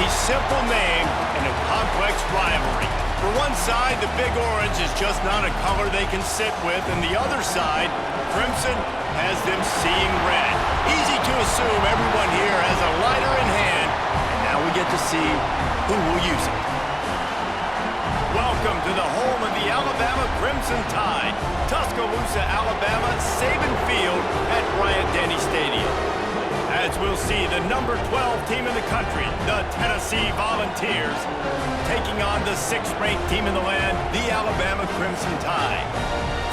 simple name and a complex rivalry. For one side, the Big Orange is just not a color they can sit with, and the other side, Crimson, has them seeing red. Easy to assume everyone here has a lighter in hand, and now we get to see who will use it. Welcome to the home of the Alabama Crimson Tide, Tuscaloosa, Alabama, Saban Field at Bryant-Denny Stadium. As we'll see, the number 12 team in the country, the Tennessee Volunteers, taking on the 6th-ranked team in the land, the Alabama Crimson Tide.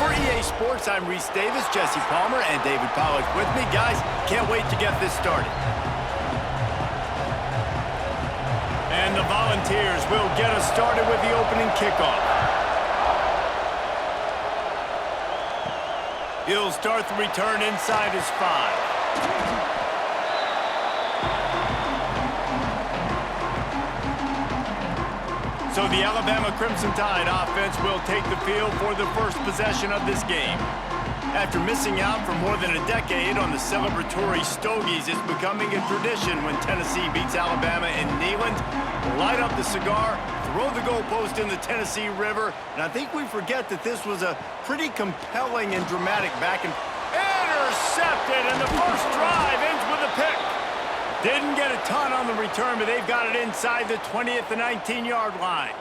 For EA Sports, I'm Reese Davis, Jesse Palmer, and David Pollack with me. Guys, can't wait to get this started. And the Volunteers will get us started with the opening kickoff. He'll start the return inside his 5. So the Alabama Crimson Tide offense will take the field for the first possession of this game. After missing out for more than a decade on the celebratory Stogies, it's becoming a tradition when Tennessee beats Alabama in Neyland. Light up the cigar, throw the goalpost in the Tennessee River, and I think we forget that this was a pretty compelling and dramatic intercepted, and the first drive ends with a pick. Didn't get a ton on the return, but they've got it inside the 20 at the 19-yard line.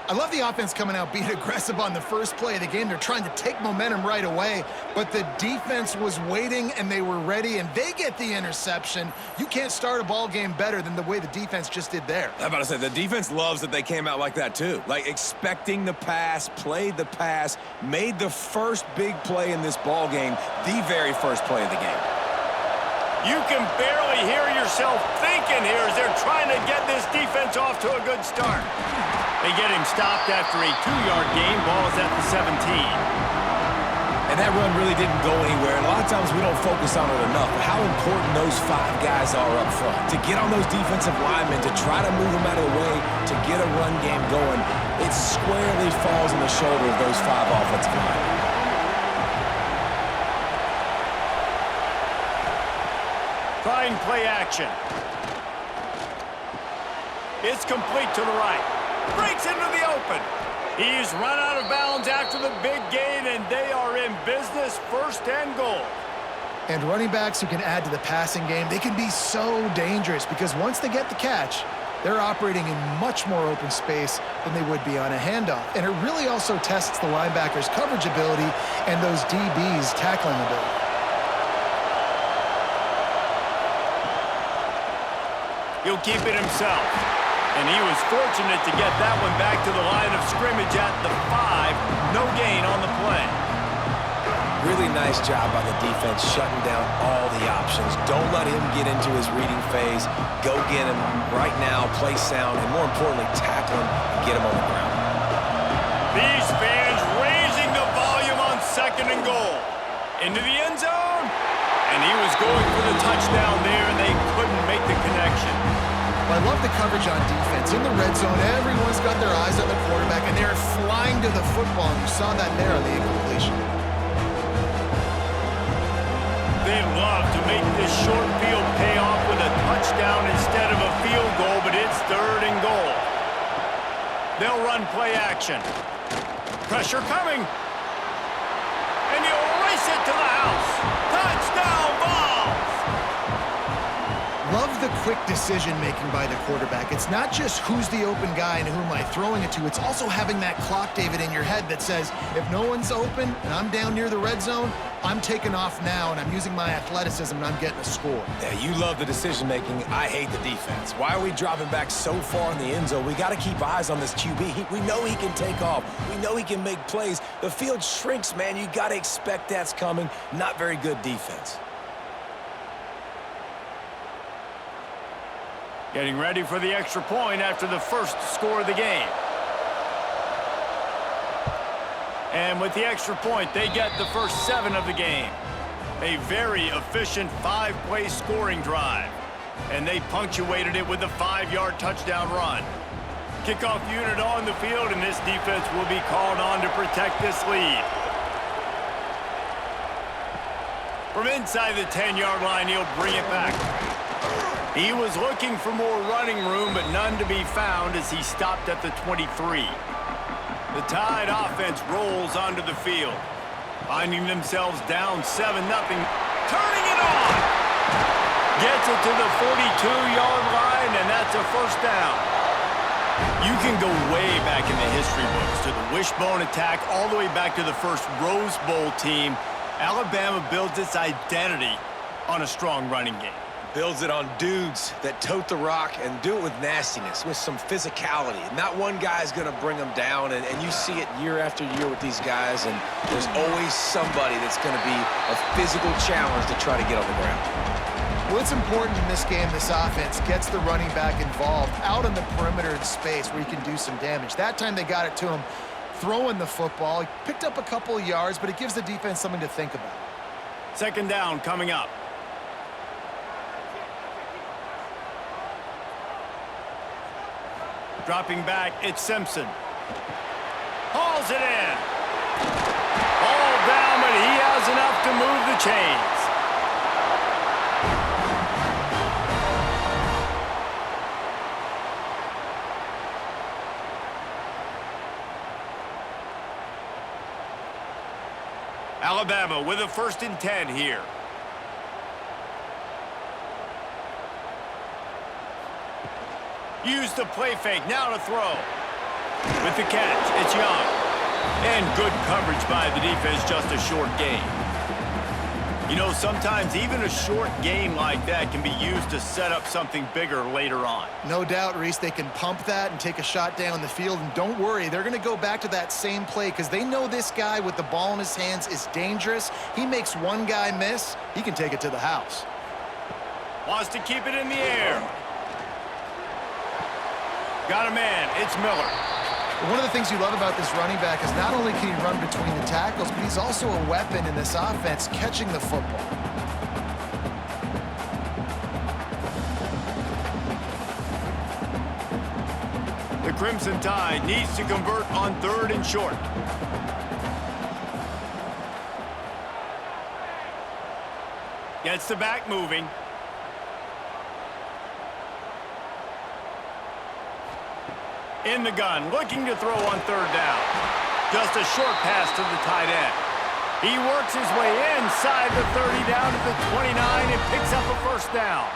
I love the offense coming out being aggressive on the first play of the game. They're trying to take momentum right away, but the defense was waiting and they were ready, and they get the interception. You can't start a ball game better than the way the defense just did there. I'm about to say, the defense loves that they came out like that too. Like expecting the pass, played the pass, made the first big play in this ball game, the very first play of the game. You can barely hear yourself thinking here as they're trying to get this defense off to a good start. They get him stopped after a 2-yard gain. Ball is at the 17. And that run really didn't go anywhere. And a lot of times we don't focus on it enough. But how important those 5 guys are up front. To get on those defensive linemen, to try to move them out of the way, to get a run game going, it squarely falls on the shoulder of those 5 offensive linemen. Trying play action. It's complete to the right. Breaks into the open. He's run out of bounds after the big gain, and they are in business, 1st and goal. And running backs who can add to the passing game, they can be so dangerous because once they get the catch, they're operating in much more open space than they would be on a handoff. And it really also tests the linebackers' coverage ability and those DBs' tackling ability. He'll keep it himself. And he was fortunate to get that one back to the line of scrimmage at the 5. No gain on the play. Really nice job by the defense shutting down all the options. Don't let him get into his reading phase. Go get him right now, play sound, and more importantly, tackle him and get him on the ground. These fans raising the volume on 2nd and goal. Into the end zone. And he was going for the touchdown there, and they couldn't make the connection. Well, I love the coverage on defense. In the red zone, everyone's got their eyes on the quarterback, and they're flying to the football, and you saw that there on the incompletion. They love to make this short field pay off with a touchdown instead of a field goal, but it's 3rd and goal. They'll run play action. Pressure coming. And he'll race it to the house. Touchdown balls! Love the quick decision-making by the quarterback. It's not just who's the open guy and who am I throwing it to. It's also having that clock, David, in your head that says, if no one's open and I'm down near the red zone, I'm taking off now and I'm using my athleticism and I'm getting a score. Yeah, you love the decision-making. I hate the defense. Why are we dropping back so far in the end zone? We got to keep eyes on this QB. We know he can take off. We know he can make plays. The field shrinks, man. You got to expect that's coming. Not very good defense. Getting ready for the extra point after the first score of the game. And with the extra point, they get the first 7 of the game. A very efficient 5-play scoring drive. And they punctuated it with a 5-yard touchdown run. Kickoff unit on the field, and this defense will be called on to protect this lead. From inside the 10-yard line, he'll bring it back. He was looking for more running room, but none to be found as he stopped at the 23. The Tide offense rolls onto the field, finding themselves down 7-0. Turning it on! Gets it to the 42-yard line, and that's a first down. You can go way back in the history books to the wishbone attack, all the way back to the first Rose Bowl team. Alabama builds its identity on a strong running game. Builds it on dudes that tote the rock and do it with nastiness, with some physicality. Not one guy's going to bring them down, and you see it year after year with these guys, and there's always somebody that's going to be a physical challenge to try to get on the ground. Well, it's important in this game, this offense gets the running back involved out on the perimeter in space where he can do some damage. That time they got it to him throwing the football. He picked up a couple of yards, but it gives the defense something to think about. Second down coming up. Dropping back, it's Simpson. Hauls it in. All down, but he has enough to move the chains. Alabama with a 1st and 10 here. Use the play fake, now to throw. With the catch, it's Young. And good coverage by the defense, just a short gain. You know, sometimes even a short gain like that can be used to set up something bigger later on. No doubt, Reese, they can pump that and take a shot down the field. And don't worry, they're going to go back to that same play because they know this guy with the ball in his hands is dangerous. He makes one guy miss, he can take it to the house. Wants to keep it in the air. Got a man, it's Miller. One of the things you love about this running back is not only can he run between the tackles, but he's also a weapon in this offense catching the football. The Crimson Tide needs to convert on 3rd and short. Gets the back moving. In the gun, looking to throw on 3rd down. Just a short pass to the tight end. He works his way inside the 30 down to the 29 and picks up a first down.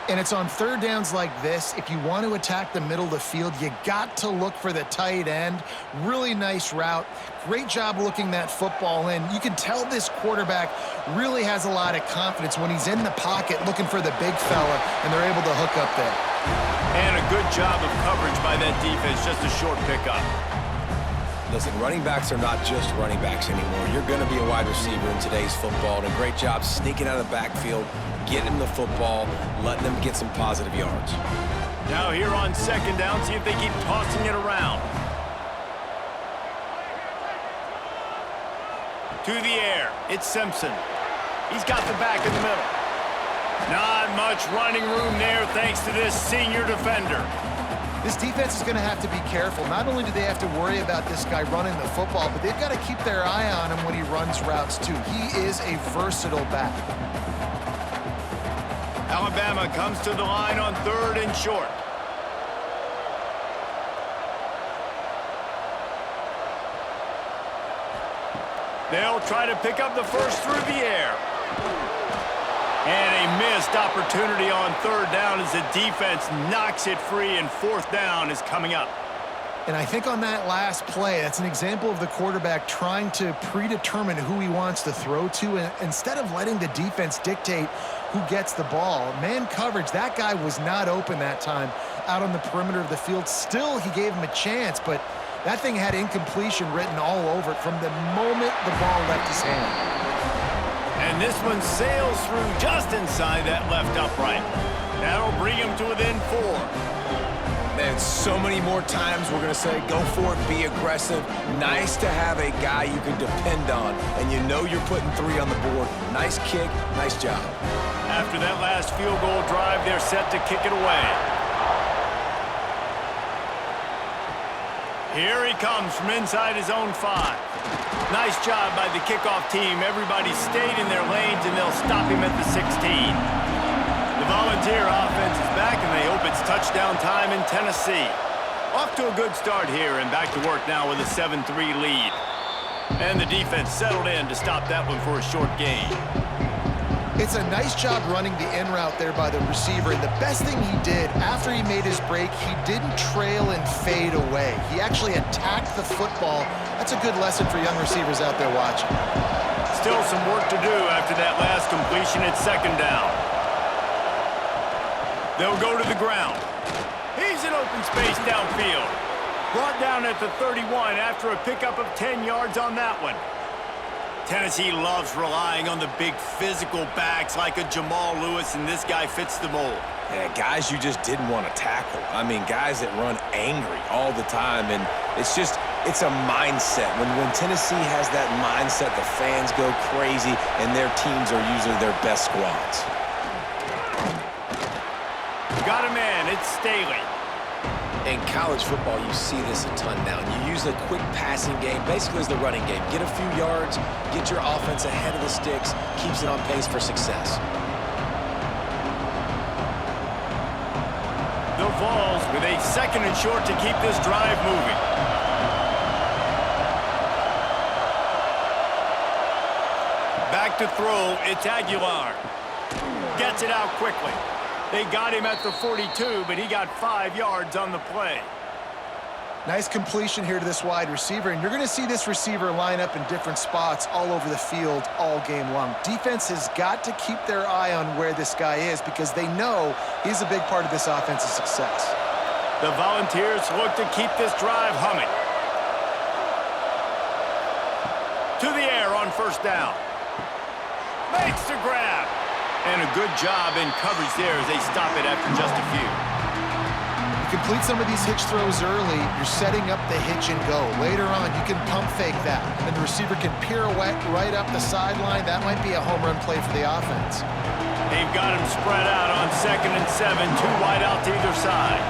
And it's on 3rd downs like this, if you want to attack the middle of the field, you got to look for the tight end. Really nice route. Great job looking that football in. You can tell this quarterback really has a lot of confidence when he's in the pocket looking for the big fella, and they're able to hook up there. And a good job of coverage by that defense, just a short pickup. Listen, running backs are not just running backs anymore. You're going to be a wide receiver in today's football, and a great job sneaking out of the backfield, getting them the football, letting them get some positive yards. Now here on 2nd down, see if they keep tossing it around. To the air, it's Simpson. He's got the back in the middle. Not much running room there thanks to this senior defender. This defense is going to have to be careful. Not only do they have to worry about this guy running the football, but they've got to keep their eye on him when he runs routes too. He is a versatile back. Alabama comes to the line on 3rd and short. They'll try to pick up the first through the air. And a missed opportunity on 3rd down as the defense knocks it free, and 4th down is coming up. And I think on that last play, that's an example of the quarterback trying to predetermine who he wants to throw to, and instead of letting the defense dictate who gets the ball. Man coverage, that guy was not open that time out on the perimeter of the field. Still, he gave him a chance, but that thing had incompletion written all over it from the moment the ball left his hand. And this one sails through just inside that left upright. That'll bring him to within 4. Man, so many more times we're going to say, go for it, be aggressive. Nice to have a guy you can depend on, and you know you're putting 3 on the board. Nice kick, nice job. After that last field goal drive, they're set to kick it away. Here he comes from inside his own 5. Nice job by the kickoff team. Everybody stayed in their lanes, and they'll stop him at the 16. The Volunteer offense is back, and they hope it's touchdown time in Tennessee. Off to a good start here, and back to work now with a 7-3 lead. And the defense settled in to stop that one for a short gain. It's a nice job running the in route there by the receiver, and the best thing he did after he made his break, he didn't trail and fade away. He actually attacked the football. That's a good lesson for young receivers out there watching. Still some work to do after that last completion at second down. They'll go to the ground. He's in open space downfield. Brought down at the 31 after a pickup of 10 yards on that one. Tennessee loves relying on the big physical backs like a Jamal Lewis, and this guy fits the mold. Yeah, guys you just didn't want to tackle. I mean, guys that run angry all the time, and it's a mindset. When Tennessee has that mindset, the fans go crazy, and their teams are usually their best squads. Got a man, it's Staley. In college football, you see this a ton now. You use a quick passing game, basically as the running game. Get a few yards, get your offense ahead of the sticks, keeps it on pace for success. The Vols with a 2nd and short to keep this drive moving. Back to throw, it's Aguilar. Gets it out quickly. They got him at the 42, but he got 5 yards on the play. Nice completion here to this wide receiver, and you're going to see this receiver line up in different spots all over the field all game long. Defense has got to keep their eye on where this guy is because they know he's a big part of this offense's success. The Volunteers look to keep this drive humming. To the air on first down. Makes the grab. And a good job in coverage there as they stop it after just a few. You complete some of these hitch throws early, you're setting up the hitch and go. Later on, you can pump fake that, and the receiver can pirouette right up the sideline. That might be a home run play for the offense. They've got him spread out on 2nd and 7, 2 wide out to either side.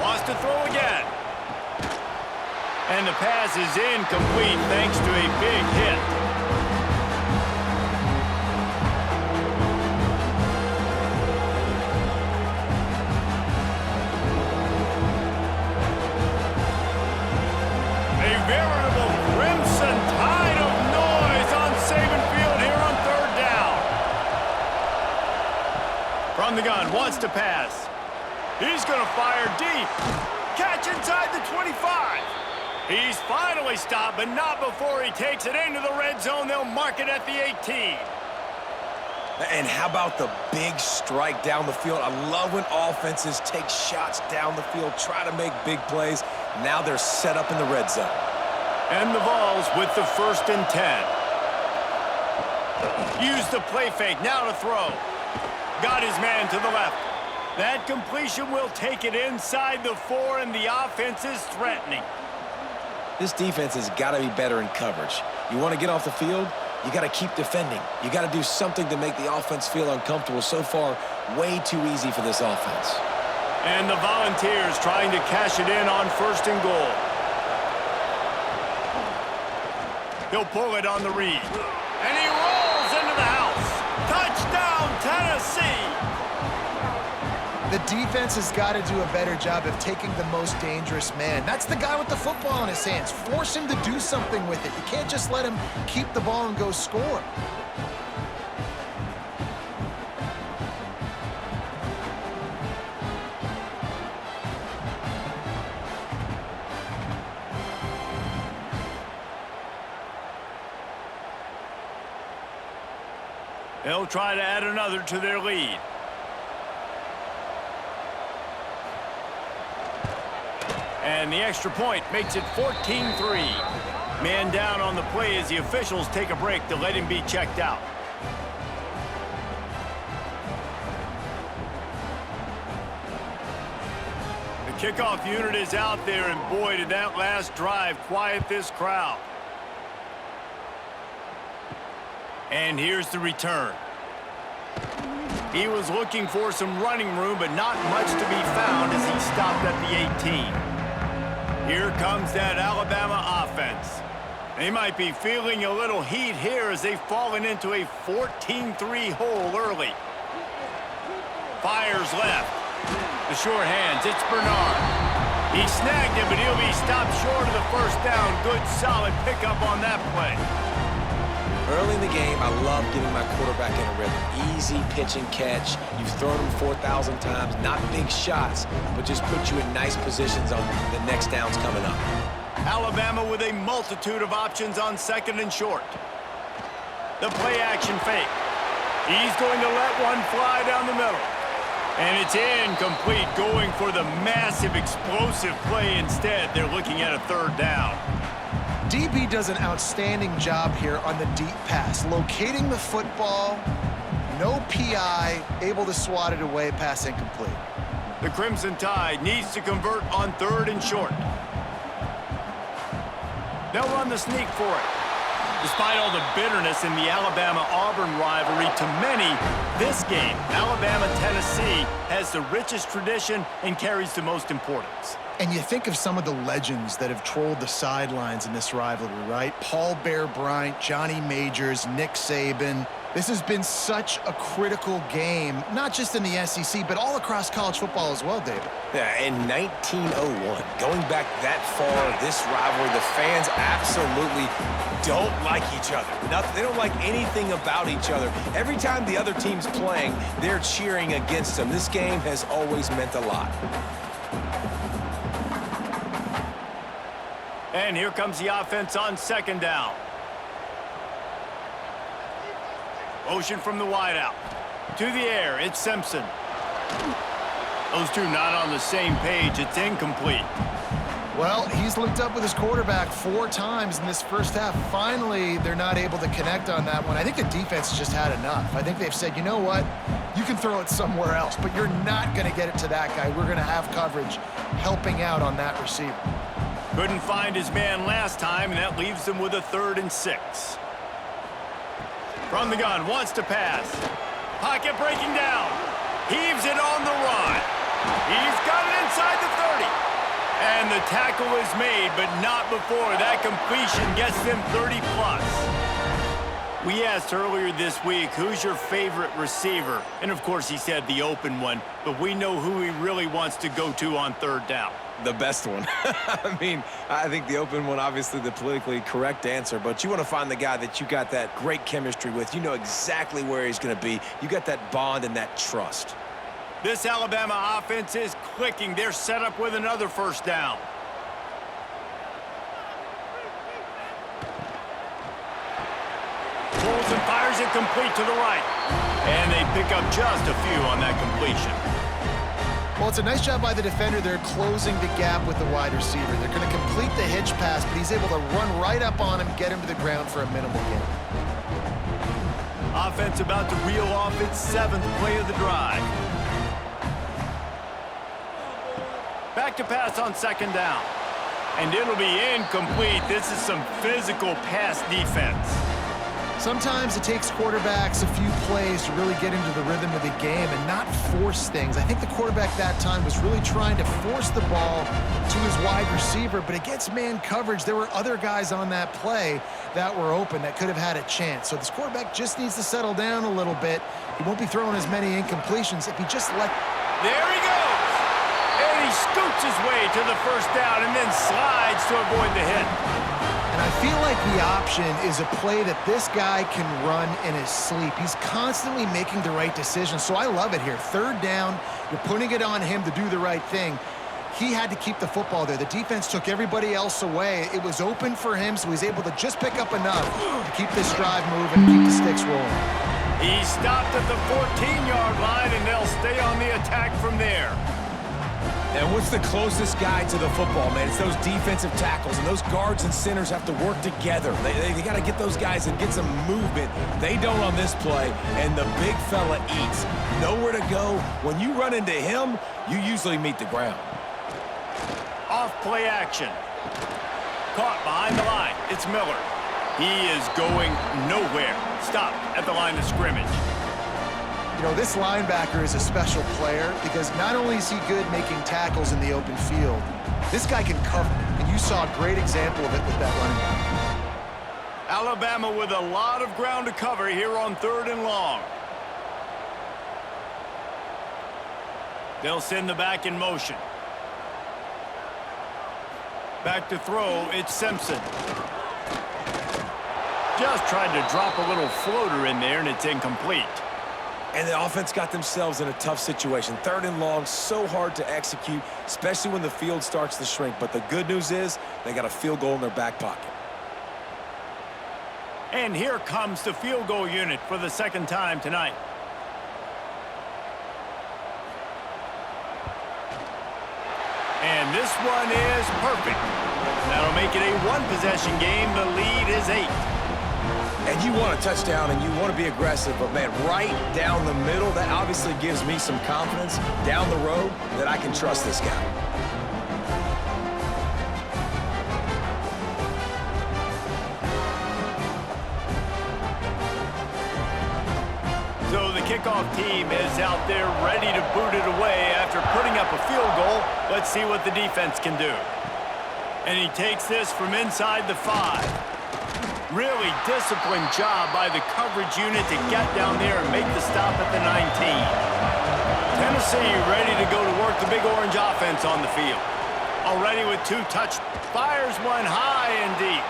Wants to throw again. And the pass is incomplete thanks to a big hit. Veritable crimson tide of noise on Saban Field here on 3rd down. From the gun, wants to pass. He's going to fire deep. Catch inside the 25. He's finally stopped, but not before he takes it into the red zone. They'll mark it at the 18. And how about the big strike down the field? I love when offenses take shots down the field, try to make big plays. Now they're set up in the red zone. And the Vols with the 1st and 10. Use the play fake, now to throw. Got his man to the left. That completion will take it inside the 4, and the offense is threatening. This defense has got to be better in coverage. You want to get off the field, you got to keep defending. You got to do something to make the offense feel uncomfortable. So far, way too easy for this offense. And the Volunteers trying to cash it in on 1st and goal. He'll pull it on the read. And he rolls into the house. Touchdown, Tennessee! The defense has got to do a better job of taking the most dangerous man. That's the guy with the football in his hands. Force him to do something with it. You can't just let him keep the ball and go score. They'll try to add another to their lead. And the extra point makes it 14-3. Man down on the play as the officials take a break to let him be checked out. The kickoff unit is out there, and boy, did that last drive quiet this crowd. And here's the return. He was looking for some running room, but not much to be found as he stopped at the 18. Here comes that Alabama offense. They might be feeling a little heat here as they've fallen into a 14-3 hole early. Fires left. The short hands, it's Bernard. He snagged it, but he'll be stopped short of the first down. Good, solid pickup on that play. Early in the game, I love getting my quarterback in a rhythm. Easy pitch and catch. You've thrown him 4,000 times. Not big shots, but just put you in nice positions on the next downs coming up. Alabama with a multitude of options on second and short. The play-action fake. He's going to let one fly down the middle. And it's incomplete, going for the massive explosive play instead. They're looking at a third down. DB does an outstanding job here on the deep pass, locating the football, no PI, able to swat it away, pass incomplete. The Crimson Tide needs to convert on third and short. They'll run the sneak for it. Despite all the bitterness in the Alabama-Auburn rivalry, to many, this game, Alabama-Tennessee, has the richest tradition and carries the most importance. And you think of some of the legends that have trolled the sidelines in this rivalry, right? Paul Bear Bryant, Johnny Majors, Nick Saban. This has been such a critical game, not just in the SEC, but all across college football as well, David. Yeah, in 1901, going back that far, this rivalry, the fans absolutely don't like each other. They don't like anything about each other. Every time the other team's playing, they're cheering against them. This game has always meant a lot. And here comes the offense on second down. Motion from the wideout. To the air, it's Simpson. Those two not on the same page. It's incomplete. Well, he's looked up with his quarterback 4 times in this first half. Finally, they're not able to connect on that one. I think the defense just had enough. I think they've said, you know what? You can throw it somewhere else, but you're not going to get it to that guy. We're going to have coverage helping out on that receiver. Couldn't find his man last time, and that leaves them with a 3rd and 6. From the gun, wants to pass. Pocket breaking down. Heaves it on the run. He's got it inside the 30. And the tackle is made, but not before. That completion gets them 30+. We asked earlier this week, who's your favorite receiver? And of course he said the open one, but we know who he really wants to go to on 3rd down. The best one. I mean, I think the open one, obviously the politically correct answer, but you want to find the guy that you got that great chemistry with. You know exactly where he's going to be. You got that bond and that trust. This Alabama offense is clicking. They're set up with another 1st down. Pulls and fires it complete to the right. And they pick up just a few on that completion. Well, it's a nice job by the defender. They're closing the gap with the wide receiver. They're going to complete the hitch pass, but he's able to run right up on him, get him to the ground for a minimal gain. Offense about to reel off its 7th play of the drive. Back to pass on 2nd down. And it'll be incomplete. This is some physical pass defense. Sometimes it takes quarterbacks a few plays to really get into the rhythm of the game and not force things. I think the quarterback that time was really trying to force the ball to his wide receiver, but against man coverage, there were other guys on that play that were open that could have had a chance. So this quarterback just needs to settle down a little bit. He won't be throwing as many incompletions if he just let... There he goes! And he scoots his way to the 1st down and then slides to avoid the hit. And I feel like the option is a play that this guy can run in his sleep. He's constantly making the right decision, so I love it here. 3rd down, you're putting it on him to do the right thing. He had to keep the football there. The defense took everybody else away. It was open for him, so he's able to just pick up enough to keep this drive moving and keep the sticks rolling. He stopped at the 14-yard line, and they'll stay on the attack from there. And what's the closest guy to the football, man? It's those defensive tackles, and those guards and centers have to work together. They got to get those guys and get some movement. They don't on this play, and the big fella eats. Nowhere to go. When you run into him, you usually meet the ground. Off play action. Caught behind the line. It's Miller. He is going nowhere. Stopped at the line of scrimmage. You know, this linebacker is a special player because not only is he good making tackles in the open field, this guy can cover, and you saw a great example of it with that running back. Alabama with a lot of ground to cover here on 3rd and long. They'll send the back in motion. Back to throw, it's Simpson. Just tried to drop a little floater in there, and it's incomplete. And the offense got themselves in a tough situation. 3rd and long, so hard to execute, especially when the field starts to shrink. But the good news is they got a field goal in their back pocket. And here comes the field goal unit for the 2nd time tonight. And this one is perfect. That'll make it a 1-possession game. The lead is 8. And you want a touchdown and you want to be aggressive, but man, right down the middle, that obviously gives me some confidence down the road that I can trust this guy. So the kickoff team is out there ready to boot it away after putting up a field goal. Let's see what the defense can do. And he takes this from inside the 5. Really disciplined job by the coverage unit to get down there and make the stop at the 19. Tennessee ready to go to work the Big Orange offense on the field. Already with 2 touch, fires one high and deep.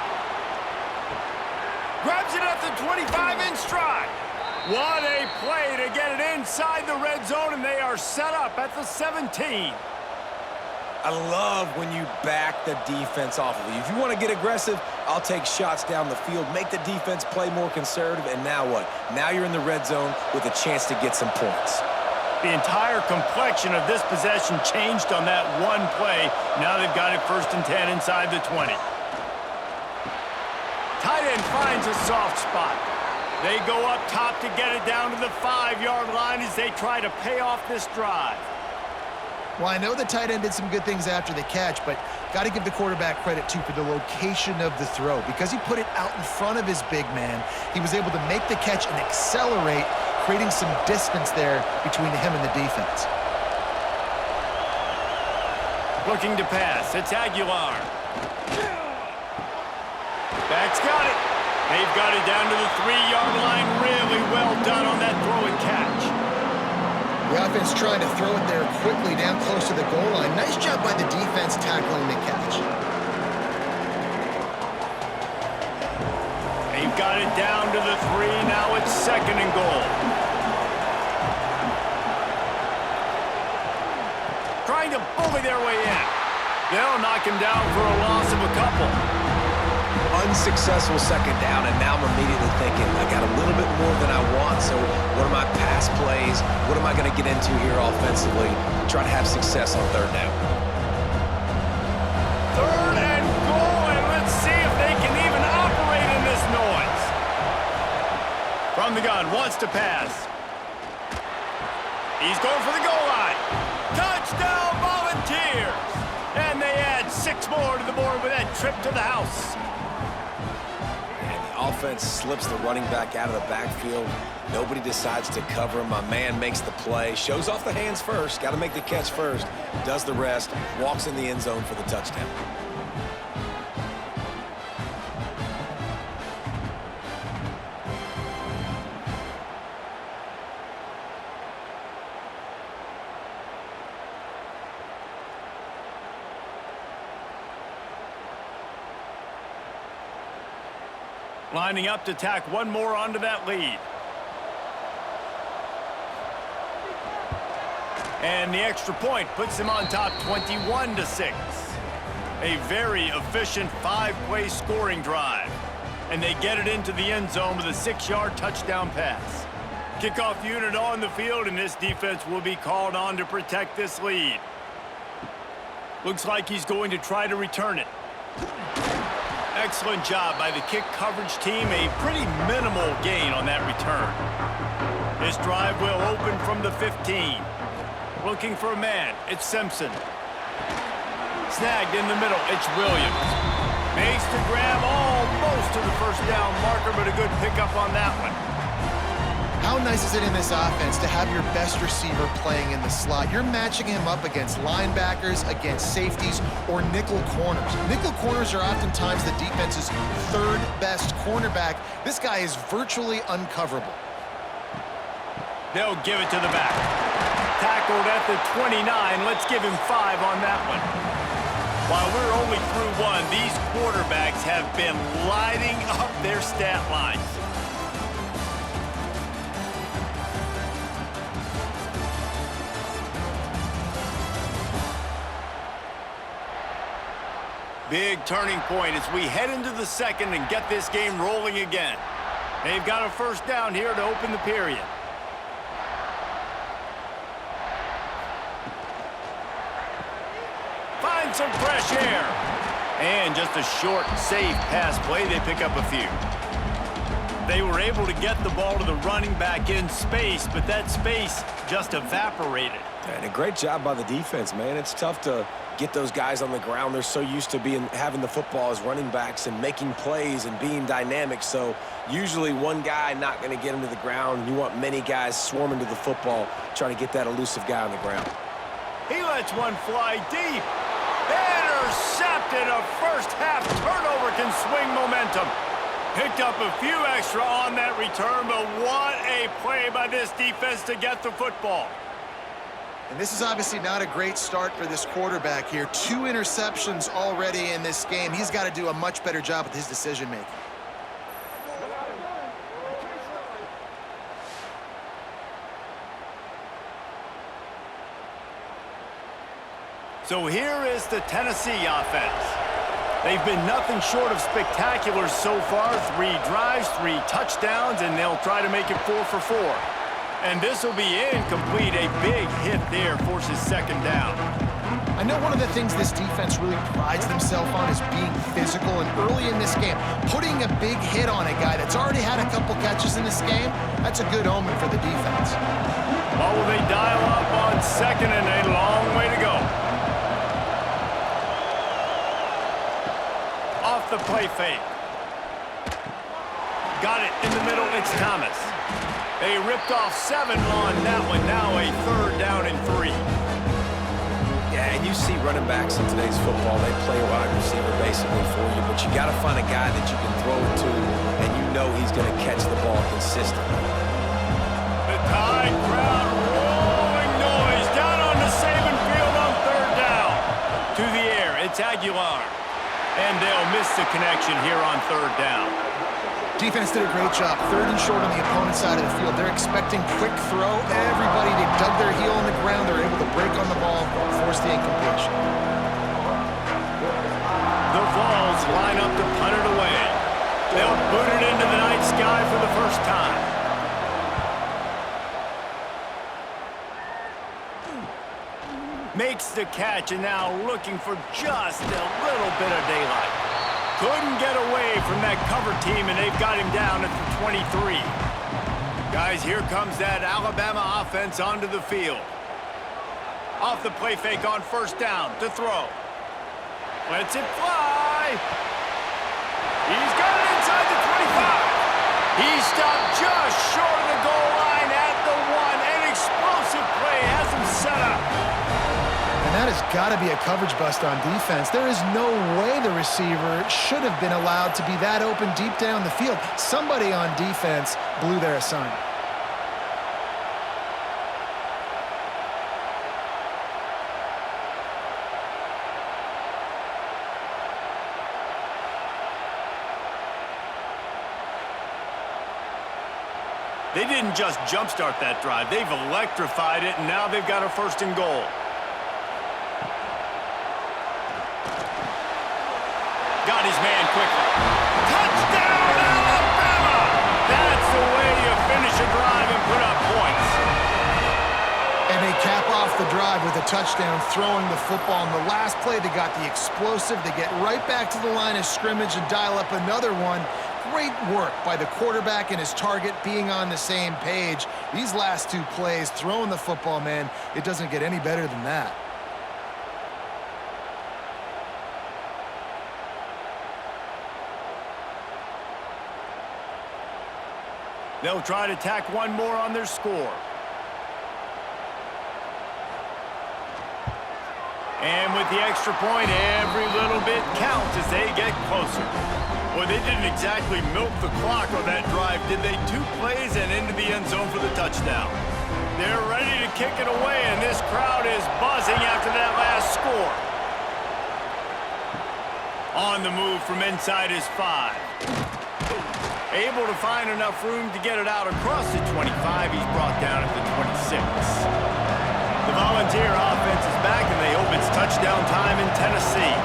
Grabs it at the 25 in stride. What a play to get it inside the red zone, and they are set up at the 17. I love when you back the defense off of you. If you want to get aggressive, I'll take shots down the field, make the defense play more conservative, and now what? Now you're in the red zone with a chance to get some points. The entire complexion of this possession changed on that one play. Now they've got it 1st and 10 inside the 20. Tight end finds a soft spot. They go up top to get it down to the 5-yard line as they try to pay off this drive. Well, I know the tight end did some good things after the catch, but got to give the quarterback credit, too, for the location of the throw. Because he put it out in front of his big man, he was able to make the catch and accelerate, creating some distance there between him and the defense. Looking to pass, it's Aguilar. Back's got it. They've got it down to the 3-yard line. Really well done on that throw and catch. The offense trying to throw it there quickly down close to the goal line. Nice job by the defense tackling the catch. They've got it down to the 3. Now it's 2nd and goal. Trying to bully their way in. They'll knock him down for a loss of a couple. Unsuccessful 2nd down, and now I'm immediately thinking, I got a little bit more than I want, so what are my pass plays? What am I going to get into here offensively to try to have success on 3rd down? 3rd and goal, and let's see if they can even operate in this noise. From the gun, wants to pass. He's going for the goal line. Touchdown, Volunteers! And they add 6 more to the board with that trip to the house. Offense slips the running back out of the backfield. Nobody decides to cover him. My man makes the play. Shows off the hands first. Got to make the catch first. Does the rest. Walks in the end zone for the touchdown. Lining up to tack one more onto that lead. And the extra point puts him on top 21-6. A very efficient 5-play scoring drive. And they get it into the end zone with a 6-yard touchdown pass. Kickoff unit on the field, and this defense will be called on to protect this lead. Looks like he's going to try to return it. Excellent job by the kick coverage team. A pretty minimal gain on that return. This drive will open from the 15. Looking for a man. It's Simpson. Snagged in the middle. It's Williams. Makes the grab almost to the 1st down marker, but a good pickup on that one. How nice is it in this offense to have your best receiver playing in the slot? You're matching him up against linebackers, against safeties, or nickel corners. Nickel corners are oftentimes the defense's third best cornerback. This guy is virtually uncoverable. They'll give it to the back. Tackled at the 29. Let's give him 5 on that one. While we're only through 1, these quarterbacks have been lighting up their stat lines. Big turning point as we head into the second and get this game rolling again. They've got a first down here to open the period. Find some fresh air. And just a short, safe pass play. They pick up a few. They were able to get the ball to the running back in space, but that space just evaporated. And a great job by the defense, man. It's tough to get those guys on the ground. They're so used to having the football as running backs and making plays and being dynamic. So usually one guy not going to get him to the ground. You want many guys swarming to the football, trying to get that elusive guy on the ground. He lets one fly deep. Intercepted. A first half turnover can swing momentum. Picked up a few extra on that return, but what a play by this defense to get the football. And this is obviously not a great start for this quarterback here. 2 interceptions already in this game. He's got to do a much better job with his decision-making. So here is the Tennessee offense. They've been nothing short of spectacular so far. 3 drives, 3 touchdowns, and they'll try to make it 4 for 4. And this will be incomplete. A big hit there forces second down. I know one of the things this defense really prides themselves on is being physical, and early in this game, putting a big hit on a guy that's already had a couple catches in this game, that's a good omen for the defense. Well, will they dial up on second and a long way to go? Off the play fake. Got it in the middle. It's Thomas. They ripped off 7 on that one. Now a 3rd down and 3. Yeah, and you see running backs in today's football, they play wide receiver basically for you, but you got to find a guy that you can throw it to, and you know he's going to catch the ball consistently. The Tide crowd rolling noise down on the Saban field on 3rd down. To the air, it's Aguilar. And they'll miss the connection here on 3rd down. Defense did a great job. 3rd and short on the opponent's side of the field. They're expecting quick throw. Everybody, they dug their heel on the ground. They're able to break on the ball, force the incompletion. The Vols line up to punt it away. They'll boot it into the night sky for the first time. Makes the catch and now looking for just a little bit of daylight. Couldn't get away from that cover team, and they've got him down at the 23. Guys, here comes that Alabama offense onto the field. Off the play fake on 1st down to throw. Lets it fly. He's got it inside the 25. He stopped just short of the goal line at the 1. An explosive play has him set up. And that has got to be a coverage bust on defense. There is no way the receiver should have been allowed to be that open deep down the field. Somebody on defense blew their assignment. They didn't just jumpstart that drive. They've electrified it, and now they've got a 1st and goal. Got his man quickly. Touchdown, Alabama! That's the way you finish a drive and put up points. And they cap off the drive with a touchdown, throwing the football. In the last play, they got the explosive. They get right back to the line of scrimmage and dial up another one. Great work by the quarterback and his target being on the same page. These last 2 plays, throwing the football, man, it doesn't get any better than that. They'll try to tack one more on their score. And with the extra point, every little bit counts as they get closer. Well, they didn't exactly milk the clock on that drive, did they? 2 plays and into the end zone for the touchdown. They're ready to kick it away, and this crowd is buzzing after that last score. On the move from inside his 5. Able to find enough room to get it out across the 25. He's brought down at the 26. The Volunteer offense is back, and they hope it's touchdown time in Tennessee.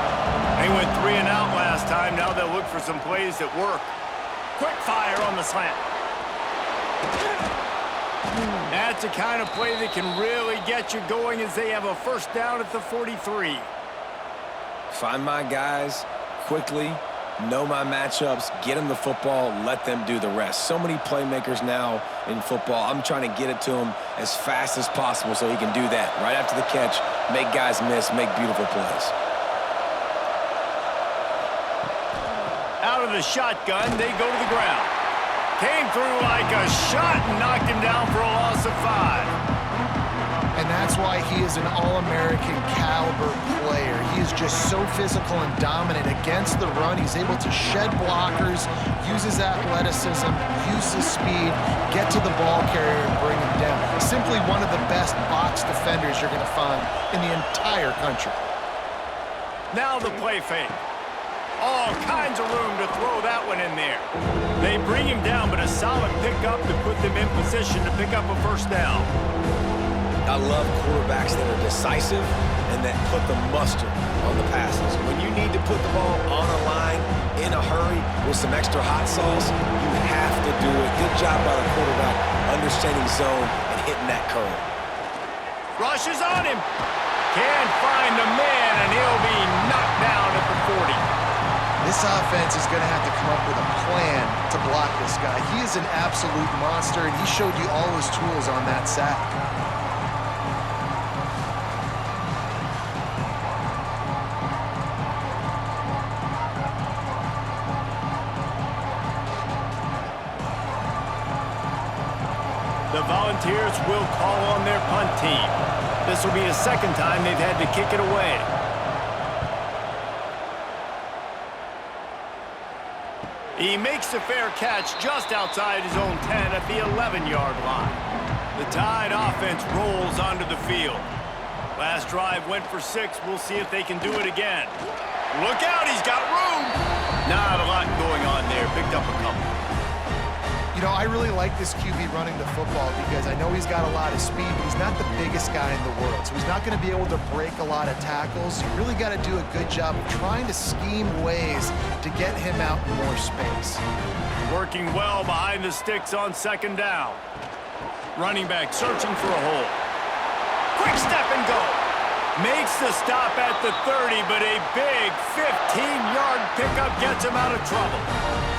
They went 3 and out last time. Now they'll look for some plays that work. Quick fire on the slant. That's a kind of play that can really get you going as they have a first down at the 43. Find my guys quickly, know my matchups, get them the football, let them do the rest. So many playmakers now in football. I'm trying to get it to him as fast as possible so he can do that. Right after the catch, make guys miss, make beautiful plays. Out of the shotgun, they go to the ground. Came through like a shot and knocked him down for a loss of 5. And that's why he is an All-American caliber player. He is just so physical and dominant against the run. He's able to shed blockers, use his athleticism, use his speed, get to the ball carrier and bring him down. Simply one of the best box defenders you're going to find in the entire country. Now the play fake. All kinds of room to throw that one in there. They bring him down, but a solid pickup to put them in position to pick up a first down. I love quarterbacks that are decisive and that put the mustard on the passes. When you need to put the ball on a line in a hurry with some extra hot sauce, you have to do it. Good job by the quarterback understanding zone and hitting that curve. Rushes on him. Can't find the man, and he'll be knocked down at the 40. This offense is going to have to come up with a plan to block this guy. He is an absolute monster, and he showed you all his tools on that sack. The Volunteers will call on their punt team. This will be the second time they've had to kick it away. He makes the fair catch just outside his own 10 at the 11-yard line. The Tide offense rolls onto the field. Last drive went for 6. We'll see if they can do it again. Look out, he's got room. Not a lot going on there. Picked up a couple. You know, I really like this QB running the football because I know he's got a lot of speed, but he's not the biggest guy in the world. So he's not going to be able to break a lot of tackles. You really got to do a good job of trying to scheme ways to get him out in more space. Working well behind the sticks on second down. Running back searching for a hole. Quick step and go. Makes the stop at the 30, but a big 15-yard pickup gets him out of trouble.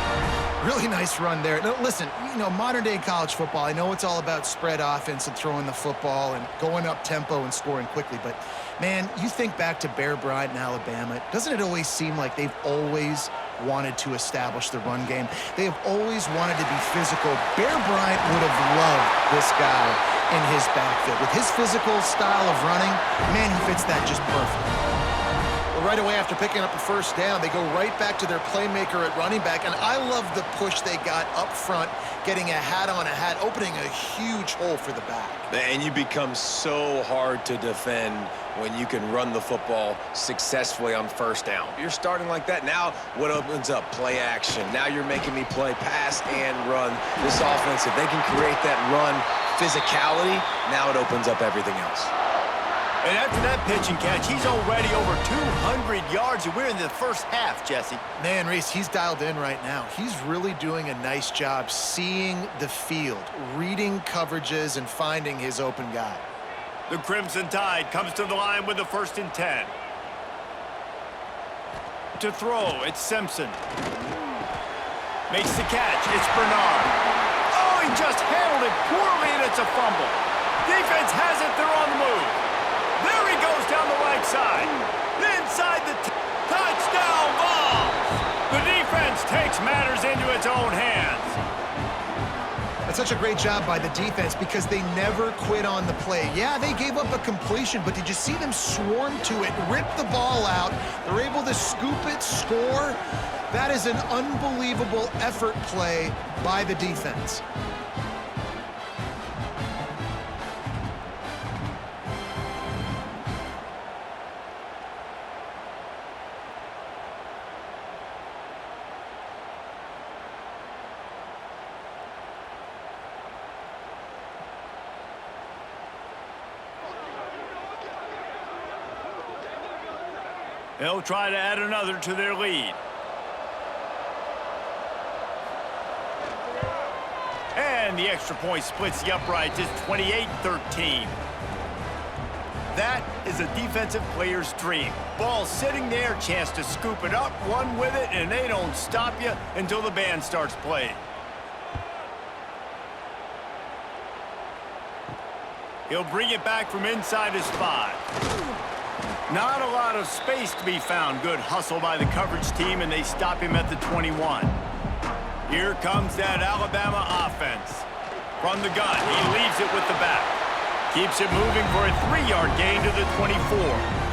Really nice run there. Now, listen, you know, modern-day college football, I know it's all about spread offense and throwing the football and going up tempo and scoring quickly, but, man, you think back to Bear Bryant in Alabama, doesn't it always seem like they've always wanted to establish the run game? They have always wanted to be physical. Bear Bryant would have loved this guy in his backfield. With his physical style of running, man, he fits that just perfect. Right away after picking up a first down, they go right back to their playmaker at running back, and I love the push they got up front, getting a hat on a hat, opening a huge hole for the back. And you become so hard to defend when you can run the football successfully on first down. You're starting like that. Now what opens up? Play action. Now you're making me play pass and run. This offense, if they can create that run physicality, now it opens up everything else. And after that pitch and catch, he's already over 200 yards, and we're in the first half, Jesse. Man, Reese, he's dialed in right now. He's really doing a nice job seeing the field, reading coverages, and finding his open guy. The Crimson Tide comes to the line with the 1st and 10. To throw, it's Simpson. Makes the catch, it's Bernard. Oh, he just handled it poorly, and it's a fumble. Defense has it, they're on the move. There he goes down the right side. Inside the touchdown ball. The defense takes matters into its own hands. I'll such a great job by the defense because they never quit on the play. Yeah, they gave up a completion, but did you see them swarm to it, rip the ball out? They're able to scoop it, score. That is an unbelievable effort play by the defense. They'll try to add another to their lead. And the extra point splits the uprights. It's 28-13. That is a defensive player's dream. Ball sitting there, chance to scoop it up, run with it, and they don't stop you until the band starts playing. He'll bring it back from inside his 5. Not a lot of space to be found. Good hustle by the coverage team, and they stop him at the 21. Here comes that Alabama offense. From the gun, he leaves it with the back. Keeps it moving for a 3-yard gain to the 24.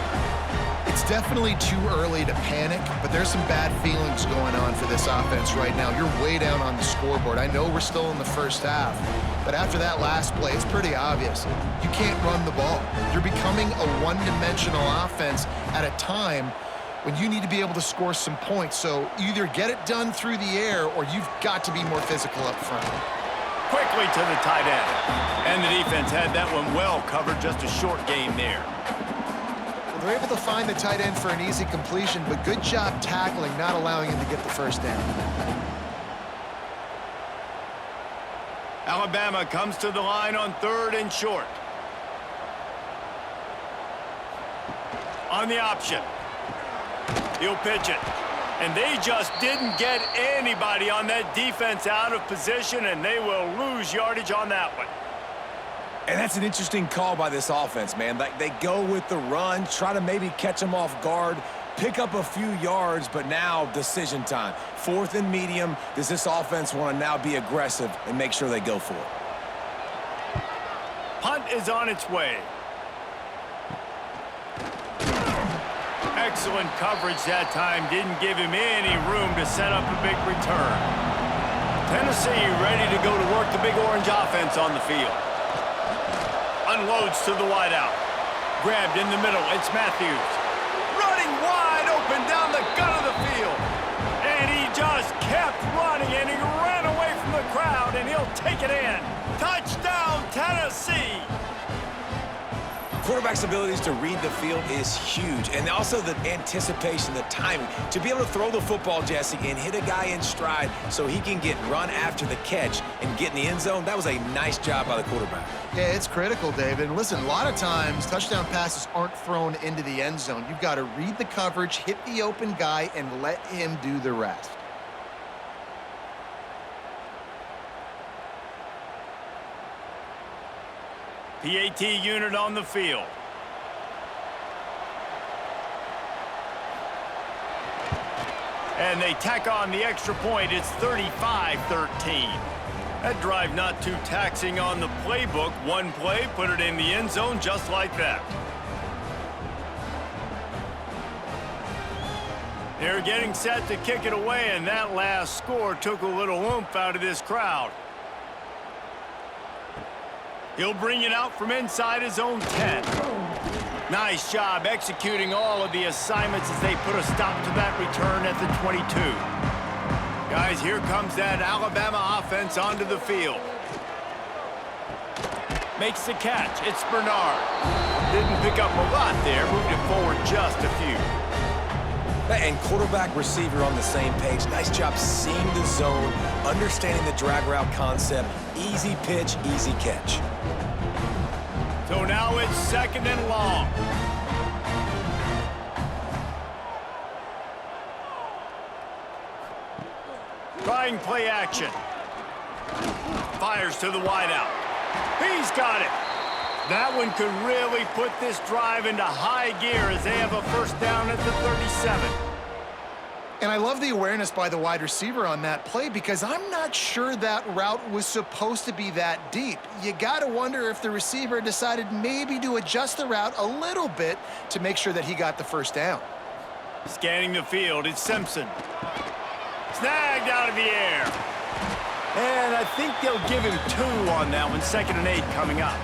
It's definitely too early to panic, but there's some bad feelings going on for this offense right now. You're way down on the scoreboard. I know we're still in the first half, but after that last play, it's pretty obvious. You can't run the ball. You're becoming a one-dimensional offense at a time when you need to be able to score some points. So either get it done through the air or you've got to be more physical up front. Quickly to the tight end. And the defense had that one well covered, just a short gain there. Well, they're able to find the tight end for an easy completion, but good job tackling, not allowing him to get the first down. Alabama comes to the line on 3rd and short. On the option. He'll pitch it. And they just didn't get anybody on that defense out of position, and they will lose yardage on that one. And that's an interesting call by this offense, man. Like, they go with the run, try to maybe catch them off guard, pick up a few yards, but now decision time. 4th and medium. Does this offense want to now be aggressive and make sure they go for it? Punt is on its way. Excellent coverage that time. Didn't give him any room to set up a big return. Tennessee ready to go to work the Big Orange offense on the field. Unloads to the wideout. Grabbed in the middle. It's Matthews. Running wide open down the gut of the field. And he just kept running, and he ran away from the crowd, and he'll take it in. Touchdown, Tennessee! Quarterback's abilities to read the field is huge, and also the anticipation, the timing. To be able to throw the football, Jesse, and hit a guy in stride so he can get run after the catch and get in the end zone, that was a nice job by the quarterback. Yeah, it's critical, David. And listen, a lot of times touchdown passes aren't thrown into the end zone. You've got to read the coverage, hit the open guy, and let him do the rest. PAT unit on the field. And they tack on the extra point. It's 35-13. That drive not too taxing on the playbook. One play, put it in the end zone just like that. They're getting set to kick it away, and that last score took a little oomph out of this crowd. He'll bring it out from inside his own 10. Nice job executing all of the assignments as they put a stop to that return at the 22. Guys, here comes that Alabama offense onto the field. Makes the catch. It's Bernard. Didn't pick up a lot there. Moved it forward just a few. And quarterback, receiver on the same page. Nice job seeing the zone, understanding the drag route concept. Easy pitch, easy catch. So now it's 2nd and long. Trying play action. Fires to the wideout. He's got it. That one could really put this drive into high gear as they have a first down at the 37. And I love the awareness by the wide receiver on that play because I'm not sure that route was supposed to be that deep. You got to wonder if the receiver decided maybe to adjust the route a little bit to make sure that he got the first down. Scanning the field, it's Simpson. Snagged out of the air. And I think they'll give him 2 on that one. 2nd and 8 coming up.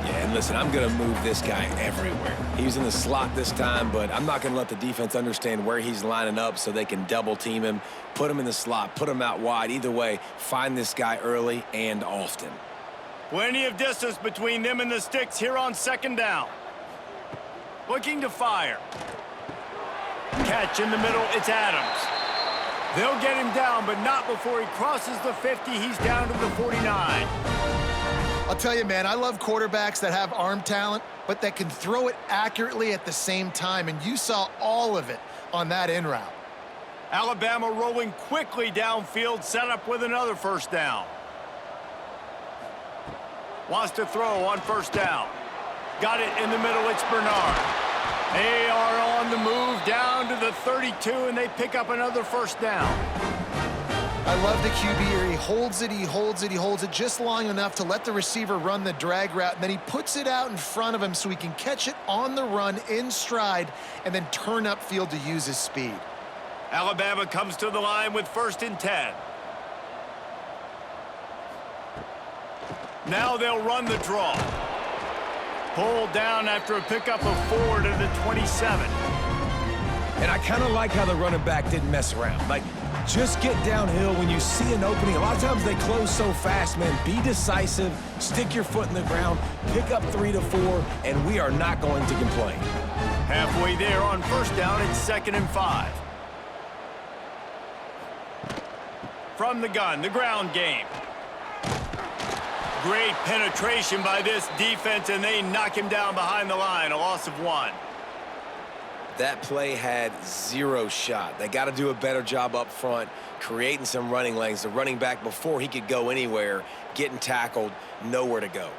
Yeah, and listen, I'm going to move this guy everywhere. He's in the slot this time, but I'm not going to let the defense understand where he's lining up so they can double team him, put him in the slot, put him out wide. Either way, find this guy early and often. Plenty of distance between them and the sticks here on 2nd down. Looking to fire. Catch in the middle, it's Adams. They'll get him down, but not before he crosses the 50. He's down to the 49. I'll tell you, man, I love quarterbacks that have arm talent, but that can throw it accurately at the same time, and you saw all of it on that in route. Alabama rolling quickly downfield, set up with another 1st down. Wants to throw on 1st down. Got it in the middle, it's Bernard. They are on the move down to the 32, and they pick up another 1st down. I love the QB here. He holds it, he holds it, he holds it just long enough to let the receiver run the drag route, and then he puts it out in front of him so he can catch it on the run in stride and then turn upfield to use his speed. Alabama comes to the line with 1st and 10. Now they'll run the draw. Pulled down after a pickup of 4 to the 27. And I kind of like how the running back didn't mess around. Like, just get downhill when you see an opening. A lot of times they close so fast, man. Be decisive, stick your foot in the ground, pick up 3 to 4, and we are not going to complain. Halfway there on 1st down, it's 2nd and 5. From the gun, the ground game. Great penetration by this defense, and they knock him down behind the line, a loss of 1. That play had 0 shot. They got to do a better job up front, creating some running lanes. The running back, before he could go anywhere, getting tackled, nowhere to go.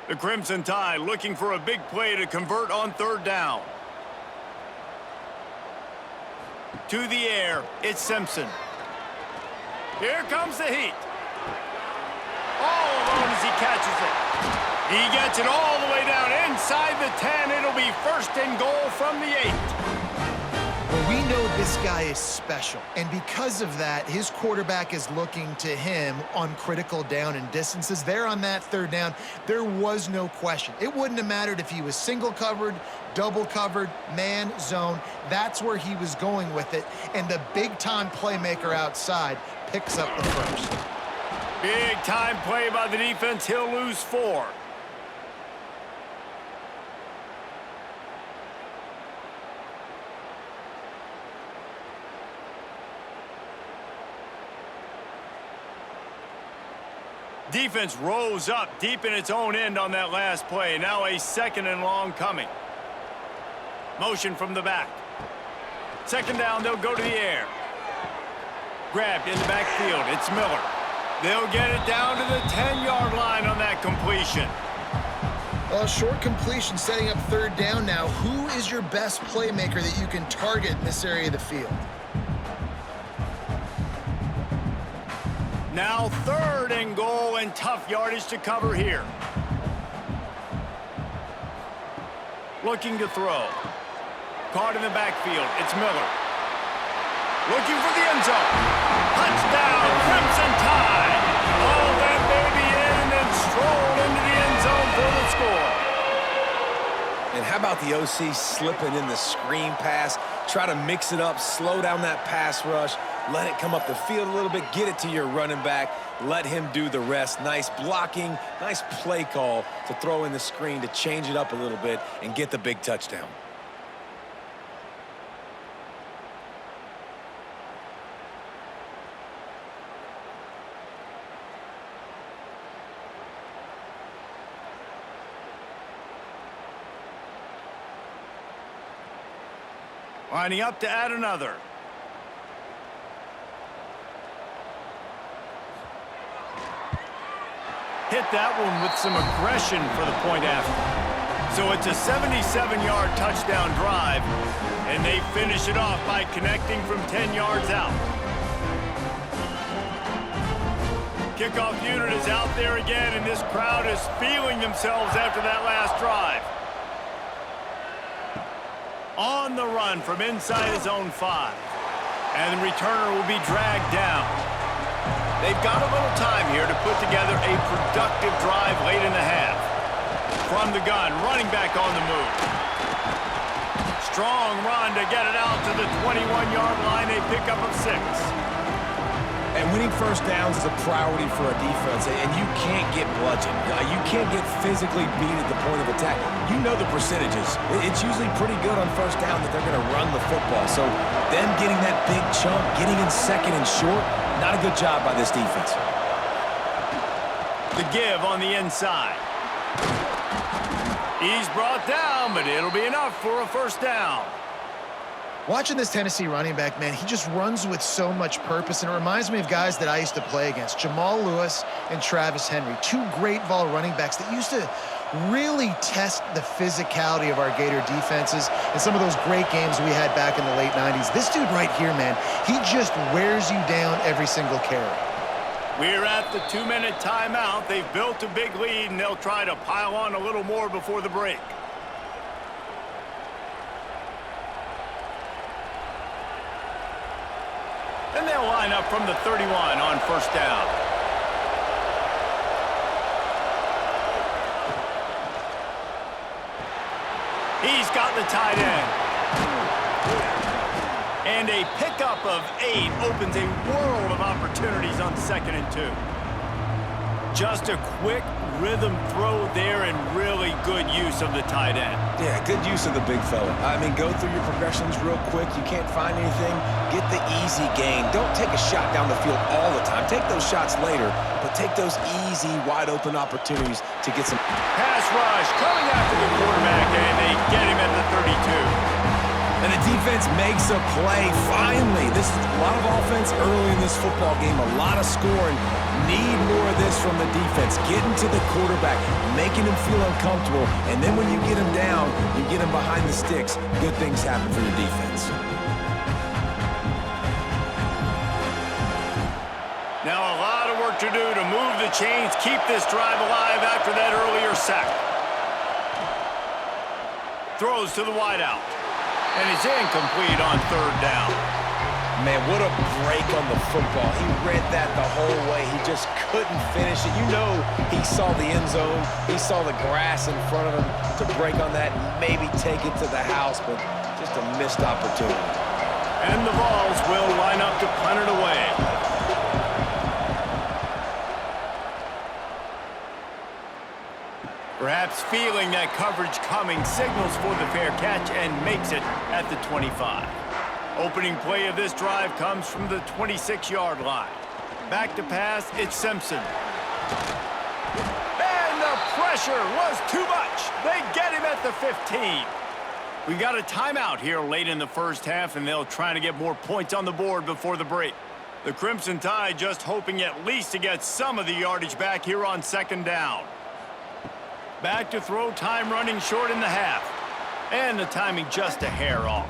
The Crimson Tide looking for a big play to convert on 3rd down. To the air, it's Simpson. Here comes the heat. All alone as he catches it. He gets it all the way down inside the 10. It'll be 1st and goal from the 8. Well, we know this guy is special, and because of that, his quarterback is looking to him on critical down and distances. There on that 3rd down, there was no question. It wouldn't have mattered if he was single covered, double covered, man, zone. That's where he was going with it, and the big-time playmaker outside picks up the 1st. Big-time play by the defense. He'll lose 4. Defense rose up deep in its own end on that last play. Now a 2nd and long coming. Motion from the back. 2nd down, they'll go to the air. Grabbed in the backfield, it's Miller. They'll get it down to the 10-yard line on that completion. Well, short completion setting up 3rd down now. Who is your best playmaker that you can target in this area of the field? Now 3rd and goal, and tough yardage to cover here. Looking to throw. Caught in the backfield, it's Miller. Looking for the end zone. Touchdown, Crimson Tide. All that baby in and then strolled into the end zone for the score. And how about the OC slipping in the screen pass? Try to mix it up, slow down that pass rush, let it come up the field a little bit, get it to your running back, let him do the rest. Nice blocking, nice play call to throw in the screen to change it up a little bit and get the big touchdown. Lining up to add another. Hit that one with some aggression for the point after. So it's a 77-yard touchdown drive, and they finish it off by connecting from 10 yards out. Kickoff unit is out there again, and this crowd is feeling themselves after that last drive. On the run from inside his own 5. And the returner will be dragged down. They've got a little time here to put together a productive drive late in the half. From the gun, running back on the move. Strong run to get it out to the 21-yard line. A pickup of 6. And winning first downs is a priority for a defense, and you can't get bludgeoned. You can't get physically beat at the point of attack. You know the percentages. It's usually pretty good on first down that they're going to run the football. So them getting that big chunk, getting in second and short, not a good job by this defense. The give on the inside. He's brought down, but it'll be enough for a first down. Watching this Tennessee running back, man, he just runs with so much purpose, and it reminds me of guys that I used to play against, Jamal Lewis and Travis Henry, 2 great vol running backs that used to really test the physicality of our Gator defenses and some of those great games we had back in the late 90s. This dude right here, man, he just wears you down every single carry. We're at the 2-minute timeout. They've built a big lead, and they'll try to pile on a little more before the break. And they'll line up from the 31 on first down. He's got the tight end. And a pickup of 8 opens a world of opportunities on 2nd and 2. Just a quick rhythm throw there and really good use of the tight end. Yeah, good use of the big fella. I mean, go through your progressions real quick. You can't find anything. Get the easy gain. Don't take a shot down the field all the time. Take those shots later, but take those easy, wide-open opportunities to get some... Pass rush coming after the quarterback, and they get him at the 32. And the defense makes a play, finally. This is a lot of offense early in this football game, a lot of scoring. Need more of this from the defense. Getting to the quarterback, making him feel uncomfortable, and then when you get him down, you get him behind the sticks, good things happen for your defense. Now a lot of work to do to move the chains, keep this drive alive after that earlier sack. Throws to the wideout. And it's incomplete on 3rd down. Man, what a break on the football. He read that the whole way. He just couldn't finish it. You know he saw the end zone. He saw the grass in front of him to break on that and maybe take it to the house, but just a missed opportunity. And the Vols will line up to punt it away. Perhaps feeling that coverage coming, signals for the fair catch and makes it at the 25. Opening play of this drive comes from the 26-yard line. Back to pass, it's Simpson. And the pressure was too much. They get him at the 15. We got a timeout here late in the first half, and they'll try to get more points on the board before the break. The Crimson Tide just hoping at least to get some of the yardage back here on 2nd down. Back to throw, time running short in the half. And the timing just a hair off.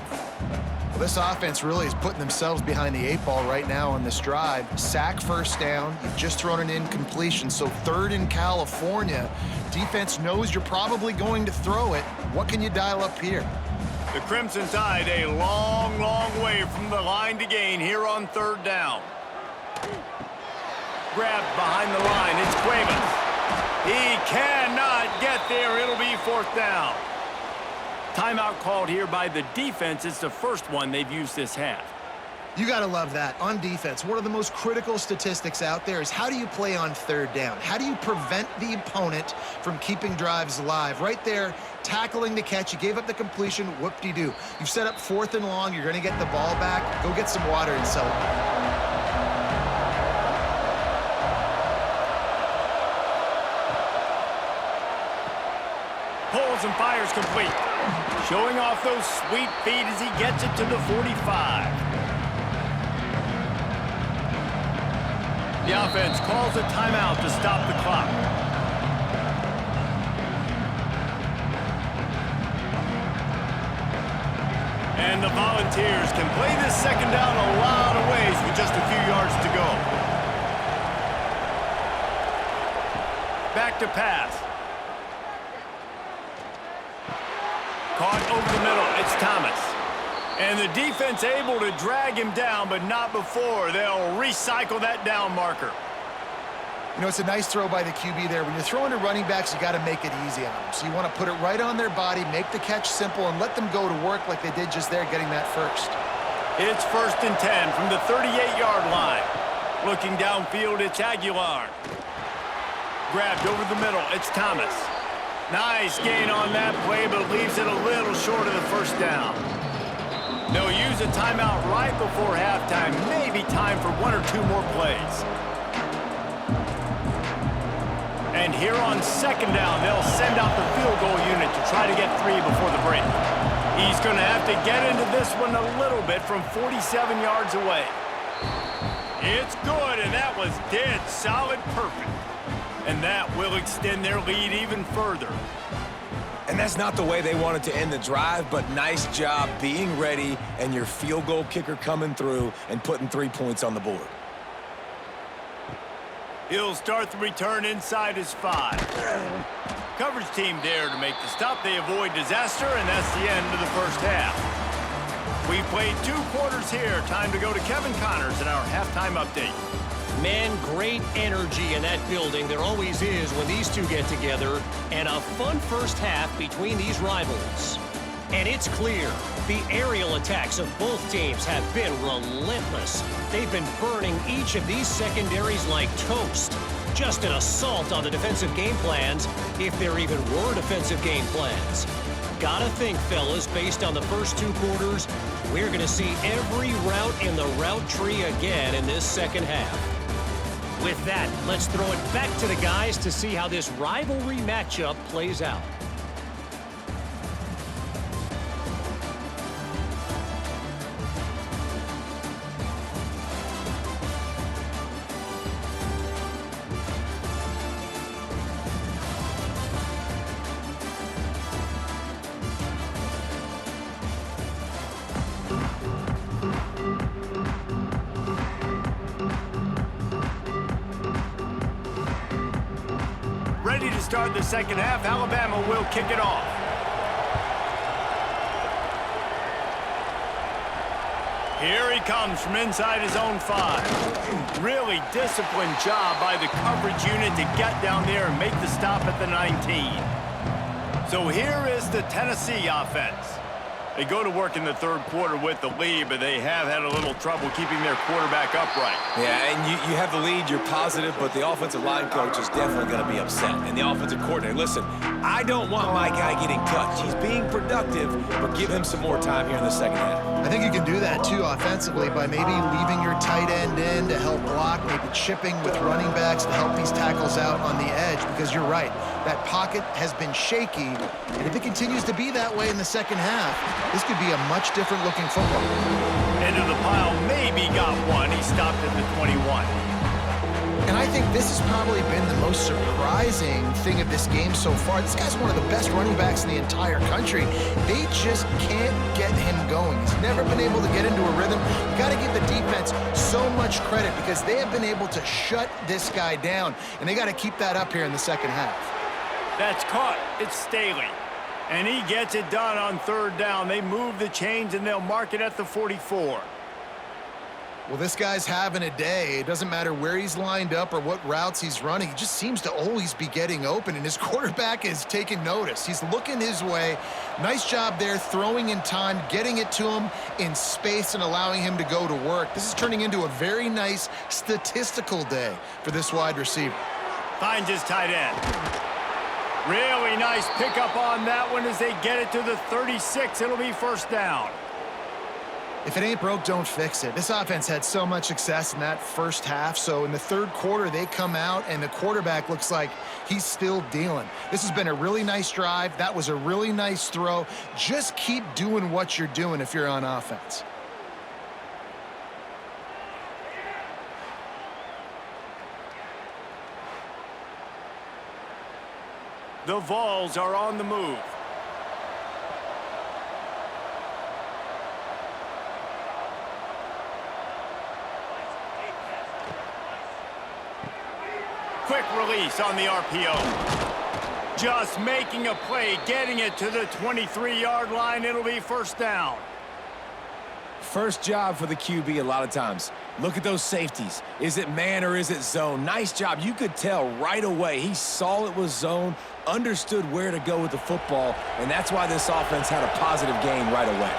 Well, this offense really is putting themselves behind the 8 ball right now on this drive. Sack first down. You've just thrown an incompletion, so 3rd in California. Defense knows you're probably going to throw it. What can you dial up here? The Crimson Tide a long, long way from the line to gain here on 3rd down. Grabbed behind the line, it's Cuevas. He cannot get there. It'll be 4th down. Timeout called here by the defense. It's the first one they've used this half. You got to love that. On defense, one of the most critical statistics out there is how do you play on 3rd down? How do you prevent the opponent from keeping drives alive? Right there, tackling the catch. You gave up the completion. Whoop-de-doo. You've set up 4th and long. You're going to get the ball back. Go get some water and celebrate. Pulls and fires complete. Showing off those sweet feet as he gets it to the 45. The offense calls a timeout to stop the clock. And the Volunteers can play this second down a lot of ways with just a few yards to go. Back to pass. Caught over the middle. It's Thomas. And the defense able to drag him down, but not before. They'll recycle that down marker. You know, it's a nice throw by the QB there. When you're throwing to running backs, you got to make it easy on them. So you want to put it right on their body, make the catch simple, and let them go to work like they did just there, getting that first. It's 1st and 10 from the 38-yard line. Looking downfield, it's Aguilar. Grabbed over the middle, it's Thomas. Nice gain on that play, but leaves it a little short of the first down. They'll use a timeout right before halftime. Maybe time for 1 or 2 more plays. And here on second down, they'll send out the field goal unit to try to get 3 before the break. He's going to have to get into this one a little bit from 47 yards away. It's good, and that was dead solid perfect. And that will extend their lead even further. And that's not the way they wanted to end the drive, but nice job being ready and your field goal kicker coming through and putting 3 points on the board. He'll start the return inside his 5. Coverage team there to make the stop. They avoid disaster, and that's the end of the first half. We've played 2 quarters here. Time to go to Kevin Connors in our halftime update. Man, great energy in that building. There always is when these two get together. And a fun first half between these rivals. And it's clear, the aerial attacks of both teams have been relentless. They've been burning each of these secondaries like toast. Just an assault on the defensive game plans, if there even were defensive game plans. Gotta think, fellas, based on the first 2 quarters, we're gonna see every route in the route tree again in this second half. With that, let's throw it back to the guys to see how this rivalry matchup plays out. Ready to start the second half. Alabama will kick it off. Here he comes from inside his own 5. Really disciplined job by the coverage unit to get down there and make the stop at the 19. So here is the Tennessee offense. They go to work in the 3rd quarter with the lead, but they have had a little trouble keeping their quarterback upright. Yeah, and you have the lead, you're positive, but the offensive line coach is definitely going to be upset. And the offensive coordinator, listen, I don't want my guy getting touched. He's being productive, but give him some more time here in the second half. I think you can do that, too, offensively, by maybe leaving your tight end in to help block, maybe chipping with running backs to help these tackles out on the edge, because you're right. That pocket has been shaky, and if it continues to be that way in the second half, this could be a much different looking football. Into the pile, maybe got one. He stopped at the 21. And I think this has probably been the most surprising thing of this game so far. This guy's one of the best running backs in the entire country. They just can't get him going. He's never been able to get into a rhythm. You got to give the defense so much credit because they have been able to shut this guy down, and they got to keep that up here in the second half. That's caught. It's Staley. And he gets it done on 3rd down. They move the chains, and they'll mark it at the 44. Well, this guy's having a day. It doesn't matter where he's lined up or what routes he's running. He just seems to always be getting open, and his quarterback is taking notice. He's looking his way. Nice job there, throwing in time, getting it to him in space and allowing him to go to work. This is turning into a very nice statistical day for this wide receiver. Finds his tight end. Really nice pickup on that one as they get it to the 36. It'll be 1st down. If it ain't broke, don't fix it. This offense had so much success in that first half, so in the 3rd quarter, they come out, and the quarterback looks like he's still dealing. This has been a really nice drive. That was a really nice throw. Just keep doing what you're doing if you're on offense. The Vols are on the move. release on the RPO. Just making a play, getting it to the 23-yard line. It'll be first down. First job for the QB a lot of times. Look at those safeties. Is it man or is it zone? Nice job. You could tell right away. He saw it was zone, understood where to go with the football, and that's why this offense had a positive gain right away.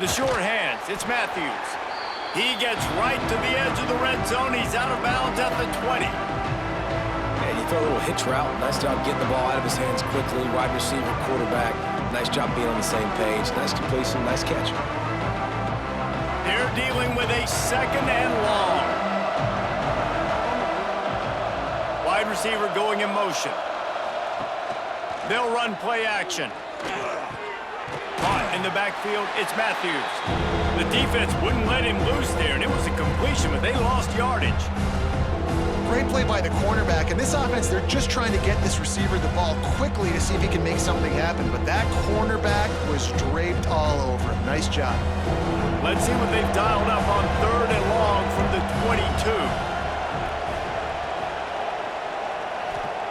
The short hands, it's Matthews. He gets right to the edge of the red zone. He's out of bounds at the 20. And you throw a little hitch route. Nice job getting the ball out of his hands quickly. Wide receiver, quarterback. Nice job being on the same page. Nice completion, nice catch. They're dealing with a second and long. Wide receiver going in motion. They'll run play action. Caught in the backfield, it's Matthews. The defense wouldn't let him loose there, and it was a completion, but they lost yardage. Great play by the cornerback. In this offense, they're just trying to get this receiver the ball quickly to see if he can make something happen. But that cornerback was draped all over him. Nice job. Let's see what they've dialed up on third and long from the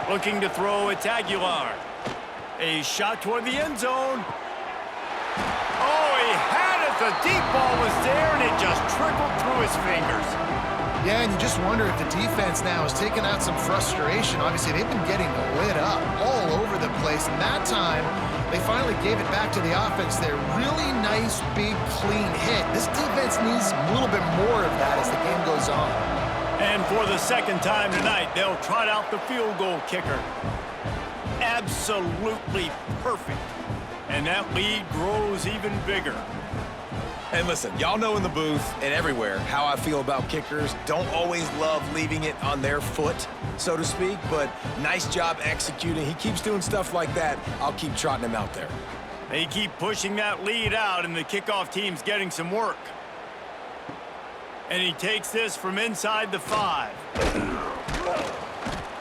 22. Looking to throw, it's Aguilar. A shot toward the end zone. Oh, he had it. The deep ball was there, and it just trickled through his fingers. Yeah, and you just wonder if the defense now is taking out some frustration. Obviously, they've been getting lit up all over the place. And that time, they finally gave it back to the offense there. Really nice, big, clean hit. This defense needs a little bit more of that as the game goes on. And for the second time tonight, they'll trot out the field goal kicker. Absolutely perfect. And that lead grows even bigger. And listen, y'all know in the booth and everywhere how I feel about kickers. Don't always love leaving it on their foot, so to speak, but nice job executing. He keeps doing stuff like that. I'll keep trotting him out there. They keep pushing that lead out, and the kickoff team's getting some work. And he takes this from inside the 5.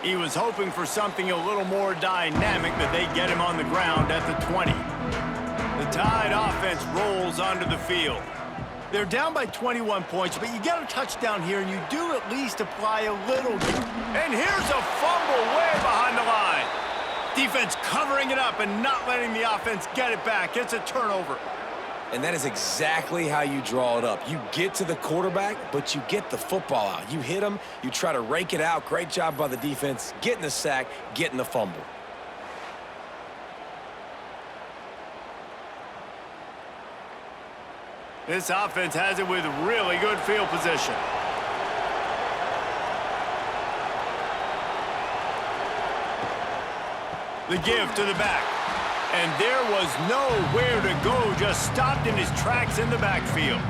He was hoping for something a little more dynamic, but they get him on the ground at the 20. The Tide offense rolls onto the field. They're down by 21 points, but you get a touchdown here, and you do at least apply a little. And here's a fumble way behind the line. Defense covering it up and not letting the offense get it back. It's a turnover. And that is exactly how you draw it up. You get to the quarterback, but you get the football out. You hit him, you try to rake it out. Great job by the defense, getting the sack, getting the fumble. This offense has it with really good field position. The give to the back. And there was nowhere to go, just stopped in his tracks in the backfield.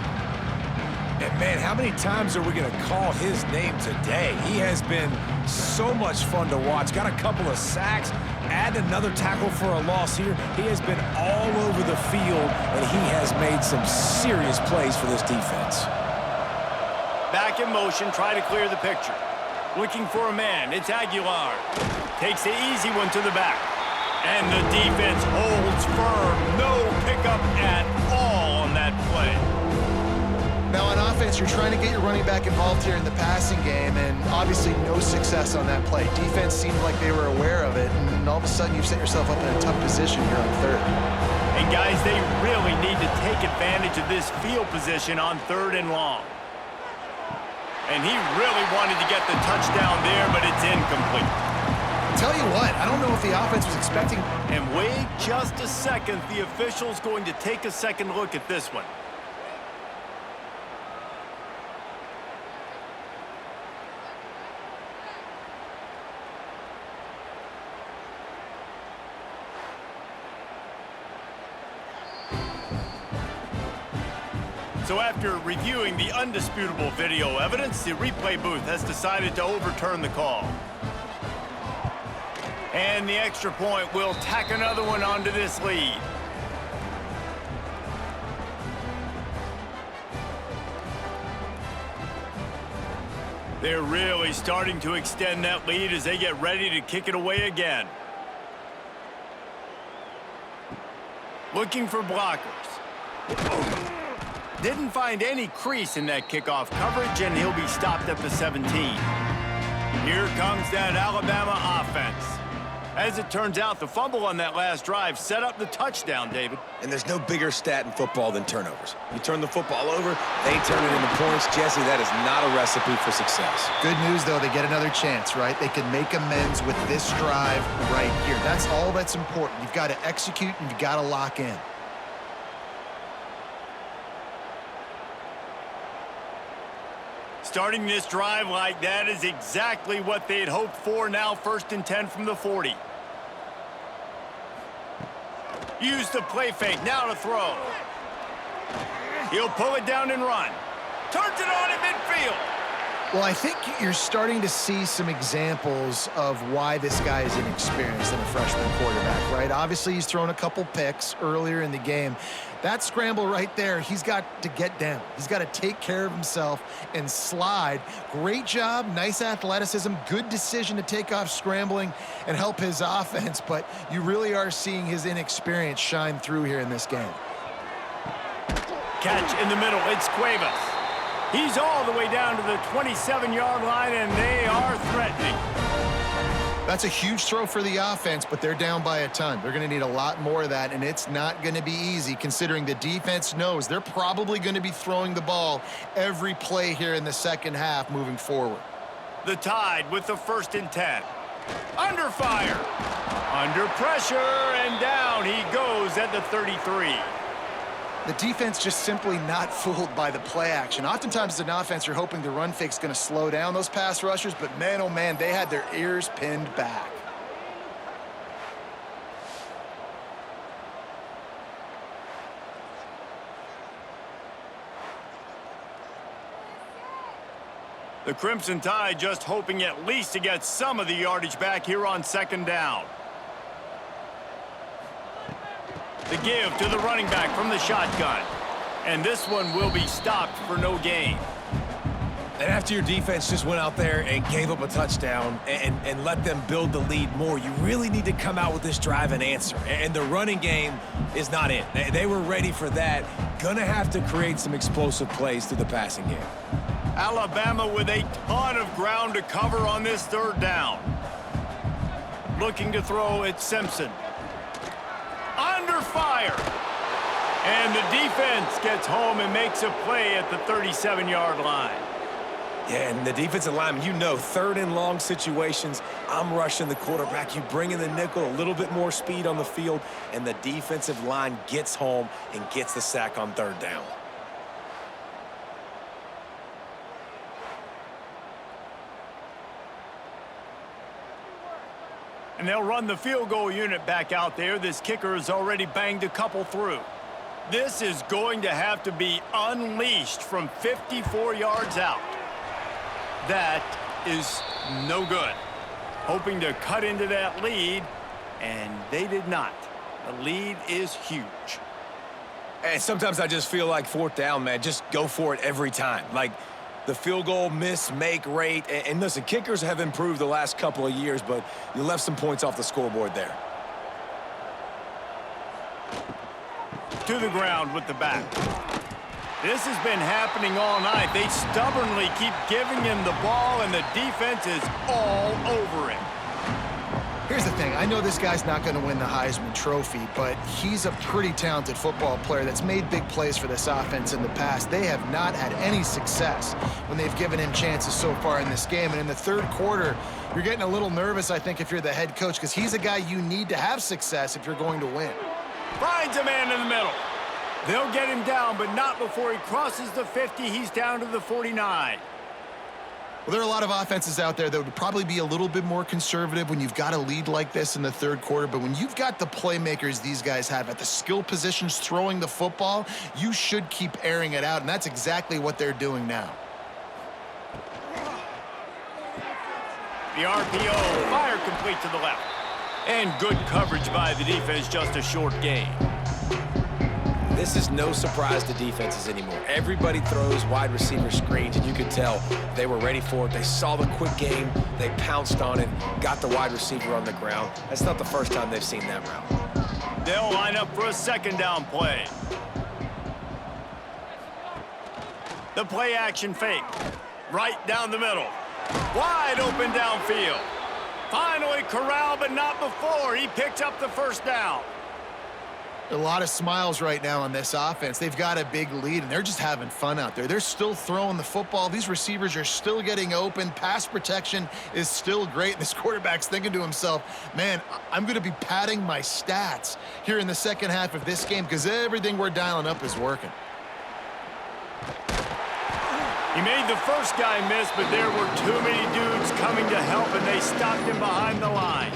And, man, how many times are we going to call his name today? He has been so much fun to watch. Got a couple of sacks, add another tackle for a loss here. He has been all over the field, and he has made some serious plays for this defense. Back in motion, try to clear the picture. Looking for a man, it's Aguilar. Takes the easy one to the back. And the defense holds firm. No pickup at all on that play. Now on offense, you're trying to get your running back involved here in the passing game, and obviously no success on that play. Defense seemed like they were aware of it, and all of a sudden you've set yourself up in a tough position here on third. And guys, they really need to take advantage of this field position on third and long. And he really wanted to get the touchdown there, but it's incomplete. Tell you what, I don't know if the offense was expecting. And wait just a second. The official's going to take a second look at this one. So after reviewing the undisputable video evidence, the replay booth has decided to overturn the call. And the extra point will tack another one onto this lead. They're really starting to extend that lead as they get ready to kick it away again. Looking for blockers. Didn't find any crease in that kickoff coverage, and he'll be stopped at the 17. Here comes that Alabama offense. As it turns out, the fumble on that last drive set up the touchdown, David. And there's no bigger stat in football than turnovers. You turn the football over, they turn it into points. Jesse, that is not a recipe for success. Good news, though, they get another chance, right? They can make amends with this drive right here. That's all that's important. You've got to execute and you've got to lock in. Starting this drive like that is exactly what they'd hoped for. Now 1st and 10 from the 40. Use the play fake. Now to throw. He'll pull it down and run. Turns it on in midfield. Well, I think you're starting to see some examples of why this guy is inexperienced in a freshman quarterback, right? Obviously, he's thrown a couple picks earlier in the game. That scramble right there, he's got to get down. He's got to take care of himself and slide. Great job, nice athleticism, good decision to take off scrambling and help his offense, but you really are seeing his inexperience shine through here in this game. Catch in the middle, it's Cuevas. He's all the way down to the 27-yard line, and they are threatening. That's a huge throw for the offense, but they're down by a ton. They're going to need a lot more of that, and it's not going to be easy considering the defense knows they're probably going to be throwing the ball every play here in the second half moving forward. The Tide with the 1st and 10. Under fire. Under pressure, and down he goes at the 33. The defense just simply not fooled by the play action. Oftentimes as an offense, you're hoping the run fake's going to slow down those pass rushers, but man, oh man, they had their ears pinned back. The Crimson Tide just hoping at least to get some of the yardage back here on 2nd down. The give to the running back from the shotgun. And this one will be stopped for no gain. And after your defense just went out there and gave up a touchdown and let them build the lead more, you really need to come out with this drive and answer. And the running game is not it. They were ready for that. Gonna have to create some explosive plays through the passing game. Alabama with a ton of ground to cover on this 3rd down. Looking to throw at Simpson. Under fire. And the defense gets home and makes a play at the 37-yard line. Yeah, and the defensive lineman, you know, 3rd and long situations, I'm rushing the quarterback. You bring in the nickel, a little bit more speed on the field, and the defensive line gets home and gets the sack on 3rd down. And they'll run the field goal unit back out there. This kicker has already banged a couple through. This is going to have to be unleashed from 54 yards out. That is no good. Hoping to cut into that lead, and they did not. The lead is huge. And sometimes I just feel like 4th down, man, just go for it every time. Like, the field goal miss-make rate. And listen, kickers have improved the last couple of years, but you left some points off the scoreboard there. To the ground with the back. This has been happening all night. They stubbornly keep giving him the ball, and the defense is all over him. Here's the thing. I know this guy's not going to win the Heisman Trophy, but he's a pretty talented football player that's made big plays for this offense in the past. They have not had any success when they've given him chances so far in this game. And in the 3rd quarter, you're getting a little nervous, I think, if you're the head coach, because he's a guy you need to have success if you're going to win. Finds a man in the middle. They'll get him down, but not before he crosses the 50. He's down to the 49. Well, there are a lot of offenses out there that would probably be a little bit more conservative when you've got a lead like this in the 3rd quarter, but when you've got the playmakers these guys have at the skill positions throwing the football, you should keep airing it out, and that's exactly what they're doing now. The RPO, fire complete to the left. And good coverage by the defense, just a short gain. This is no surprise to defenses anymore. Everybody throws wide receiver screens, and you could tell they were ready for it. They saw the quick game. They pounced on it, got the wide receiver on the ground. That's not the first time they've seen that route. They'll line up for a 2nd down play. The play action fake. Right down the middle. Wide open downfield. Finally corralled, but not before. He picks up the first down. A lot of smiles right now on this offense. They've got a big lead, and they're just having fun out there. They're still throwing the football. These receivers are still getting open. Pass protection is still great. And this quarterback's thinking to himself, man, I'm going to be padding my stats here in the second half of this game because everything we're dialing up is working. He made the first guy miss, but there were too many dudes coming to help, and they stopped him behind the line.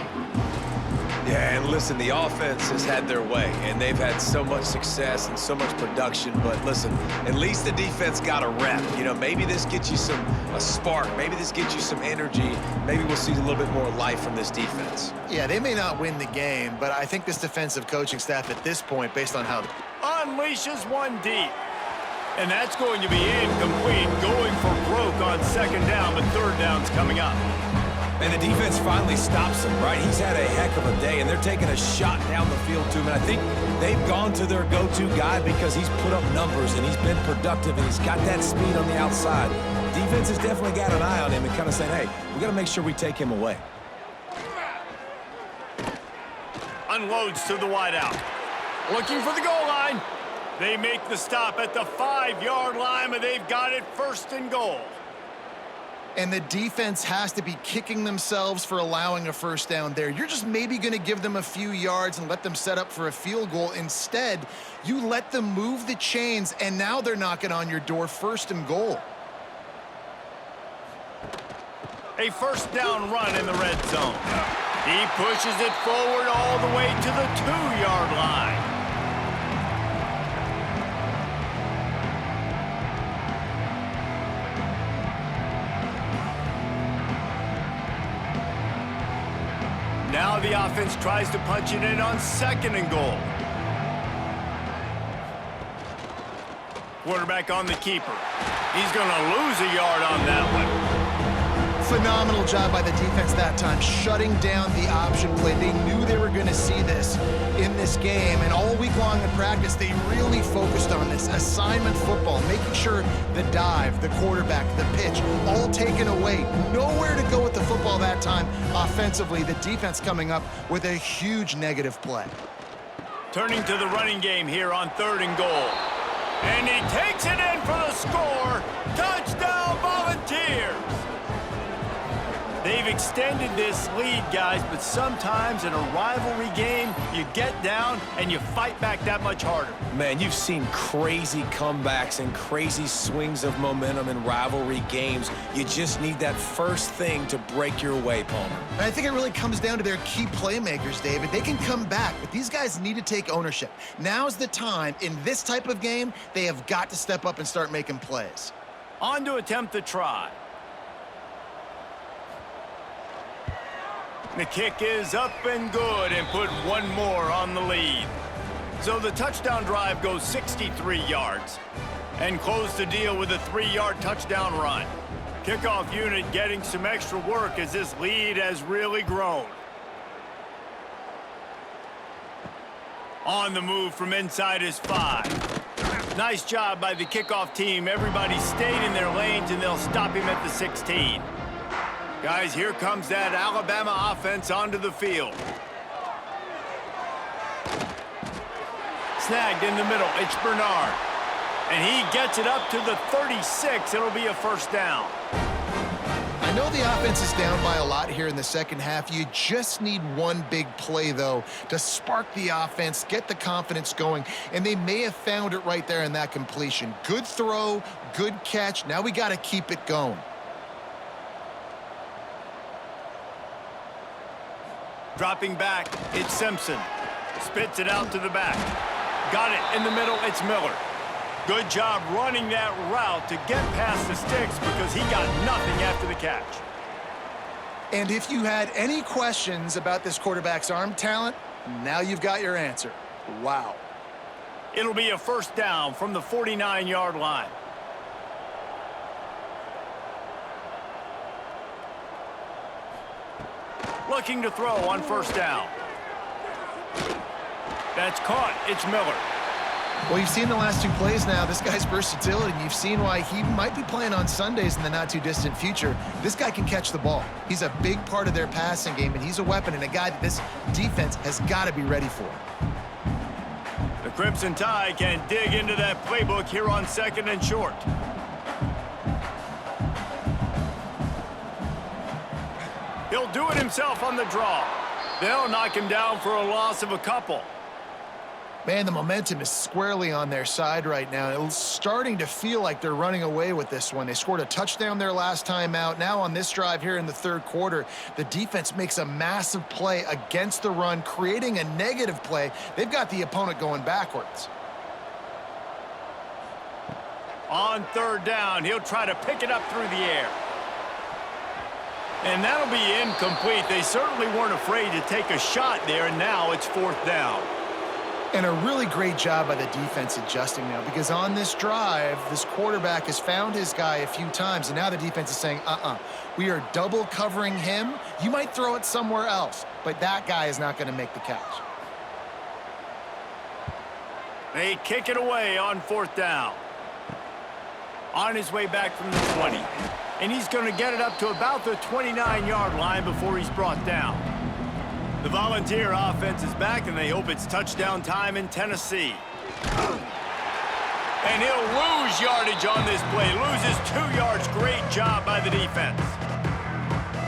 Yeah, and listen, the offense has had their way, and they've had so much success and so much production. But listen, at least the defense got a rep. You know, maybe this gets you a spark. Maybe this gets you some energy. Maybe we'll see a little bit more life from this defense. Yeah, they may not win the game, but I think this defensive coaching staff at this point, based on how... Unleashes one deep. And that's going to be incomplete, going for broke on second down, but third down's coming up. And the defense finally stops him, right? He's had a heck of a day, and they're taking a shot down the field to him. And I think they've gone to their go-to guy because he's put up numbers, and he's been productive, and he's got that speed on the outside. Defense has definitely got an eye on him and kind of saying, hey, we got to make sure we take him away. Unloads to the wideout. Looking for the goal line. They make the stop at the 5-yard line, but they've got it first and goal. And the defense has to be kicking themselves for allowing a first down there. You're just maybe going to give them a few yards and let them set up for a field goal. Instead, you let them move the chains, and now they're knocking on your door, first and goal. A first down run in the red zone. He pushes it forward all the way to the 2-yard line. Now the offense tries to punch it in on second and goal. Quarterback on the keeper. He's going to lose a yard on that one. Phenomenal job by the defense that time, shutting down the option play. They knew they were going to see this in this game, and all week long in practice, they really focused on this assignment football, making sure the dive, the quarterback, the pitch, all taken away. Nowhere to go with the football that time offensively. The defense coming up with a huge negative play. Turning to the running game here on third and goal. And he takes it in for the score. Touchdown, Volunteers! They've extended this lead, guys, but sometimes in a rivalry game, you get down and you fight back that much harder. Man, you've seen crazy comebacks and crazy swings of momentum in rivalry games. You just need that first thing to break your way, Palmer. And I think it really comes down to their key playmakers, David. They can come back, but these guys need to take ownership. Now's the time. In this type of game, they have got to step up and start making plays. On to attempt the try. The kick is up and good, and put one more on the lead. So the touchdown drive goes 63 yards and close the deal with a 3-yard touchdown run. Kickoff unit getting some extra work as this lead has really grown. On the move from inside his 5. Nice job by the kickoff team. Everybody stayed in their lanes, and they'll stop him at the 16. Guys, here comes that Alabama offense onto the field. Snagged in the middle, it's Bernard. And he gets it up to the 36. It'll be a first down. I know the offense is down by a lot here in the second half. You just need one big play, though, to spark the offense, get the confidence going, and they may have found it right there in that completion. Good throw, good catch. Now we got to keep it going. Dropping back, it's Simpson. Spits it out to the back. Got it in the middle, it's Miller. Good job running that route to get past the sticks because he got nothing after the catch. And if you had any questions about this quarterback's arm talent, now you've got your answer. Wow. It'll be a first down from the 49-yard line. Looking to throw on first down. That's caught. It's Miller. Well, you've seen the last 2 plays now. This guy's versatility, and you've seen why he might be playing on Sundays in the not-too-distant future. This guy can catch the ball. He's a big part of their passing game, and he's a weapon and a guy that this defense has got to be ready for. The Crimson Tide can dig into that playbook here on 2nd and short. He'll do it himself on the draw. They'll knock him down for a loss of a couple. Man, the momentum is squarely on their side right now. It's starting to feel like they're running away with this one. They scored a touchdown their last time out. Now on this drive here in the 3rd quarter, the defense makes a massive play against the run, creating a negative play. They've got the opponent going backwards. On 3rd down, he'll try to pick it up through the air. And that'll be incomplete. They certainly weren't afraid to take a shot there, and now it's 4th down. And a really great job by the defense adjusting now, because on this drive, this quarterback has found his guy a few times, and now the defense is saying, we are double covering him. You might throw it somewhere else, but that guy is not going to make the catch. They kick it away on 4th down. On his way back from the 20. And he's going to get it up to about the 29-yard line before he's brought down. The Volunteer offense is back, and they hope it's touchdown time in Tennessee. And he'll lose yardage on this play. Loses 2 yards. Great job by the defense.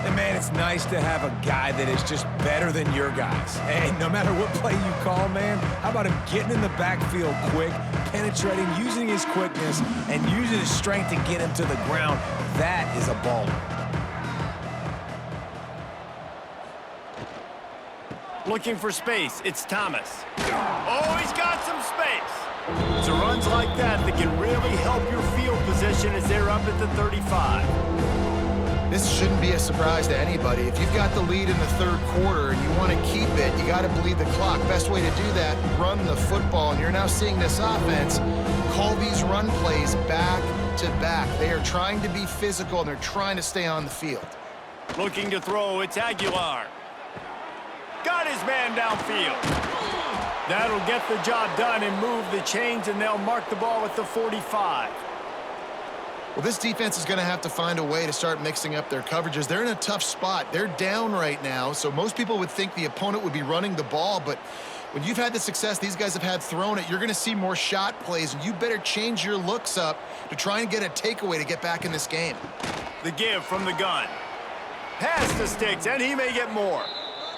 And, man, it's nice to have a guy that is just better than your guys. And no matter what play you call, man, how about him getting in the backfield quick, penetrating, using his quickness, and using his strength to get him to the ground? That is a baller. Looking for space, it's Thomas. Oh, he's got some space. It's runs like that that can really help your field position as they're up at the 35. This shouldn't be a surprise to anybody. If you've got the lead in the 3rd quarter and you want to keep it, you got to bleed the clock. Best way to do that, run the football. And you're now seeing this offense call these run plays back to back. They are trying to be physical, and they're trying to stay on the field. Looking to throw, it's Aguilar. Got his man downfield. That'll get the job done and move the chains, and they'll mark the ball at the 45. Well, this defense is going to have to find a way to start mixing up their coverages. They're in a tough spot. They're down right now, so most people would think the opponent would be running the ball, but when you've had the success these guys have had throwing it, you're going to see more shot plays, and you better change your looks up to try and get a takeaway to get back in this game. The give from the gun. Pass to Sticks, and he may get more.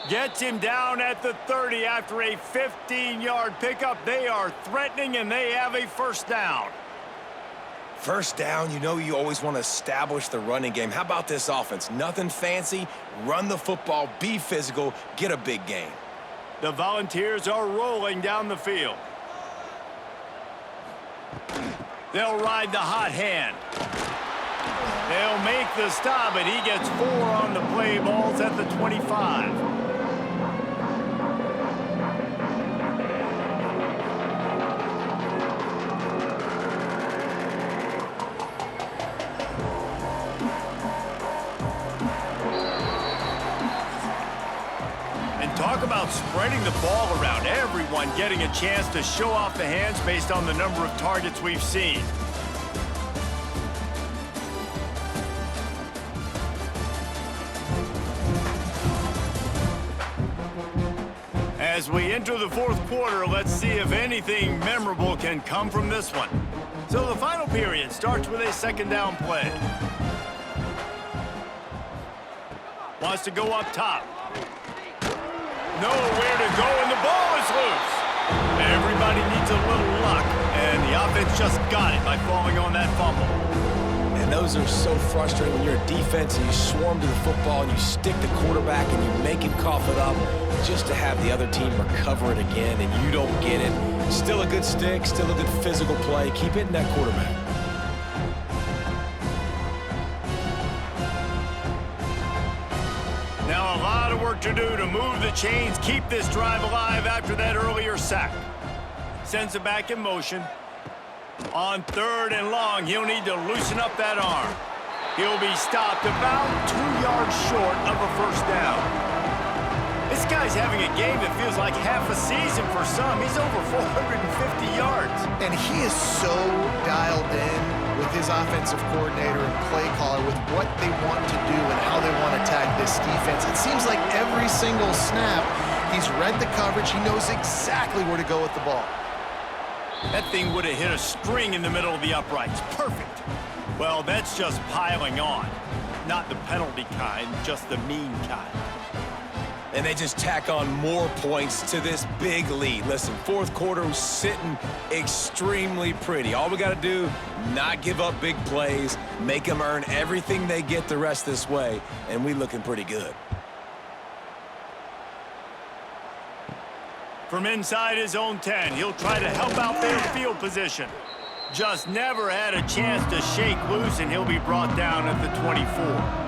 Gets him down at the 30 after a 15-yard pickup. They are threatening, and they have a 1st down. 1st down, you know you always want to establish the running game. How about this offense? Nothing fancy. Run the football, be physical, get a big gain. The Volunteers are rolling down the field. They'll ride the hot hand. They'll make the stop, and he gets 4 on the play. Ball's at the 25. Talk about spreading the ball around. Everyone getting a chance to show off the hands based on the number of targets we've seen. As we enter the 4th quarter, let's see if anything memorable can come from this one. So the final period starts with a 2nd down play. Wants to go up top. Nowhere to go, and the ball is loose. Everybody needs a little luck, and the offense just got it by falling on that fumble. And those are so frustrating when you're a defense and you swarm to the football and you stick the quarterback and you make him cough it up just to have the other team recover it again, and you don't get it. Still a good stick, still a good physical play. Keep hitting that quarterback. Now a lot of work to do to move the chains, keep this drive alive after that earlier sack. Sends it back in motion. On 3rd and long, he'll need to loosen up that arm. He'll be stopped about 2 yards short of a 1st down. Is This guy's having a game that feels like half a season for some. He's over 450 yards. And he is so dialed in with his offensive coordinator and play caller with what they want to do and how they want to attack this defense. It seems like every single snap, he's read the coverage. He knows exactly where to go with the ball. That thing would have hit a string in the middle of the uprights. Perfect. Well, that's just piling on. Not the penalty kind, just the mean kind. And they just tack on more points to this big lead. Listen, fourth quarter was sitting extremely pretty. All we got to do, not give up big plays, make them earn everything they get the rest this way, and we looking pretty good. From inside his own 10, he'll try to help out their field position. Just never had a chance to shake loose, and he'll be brought down at the 24.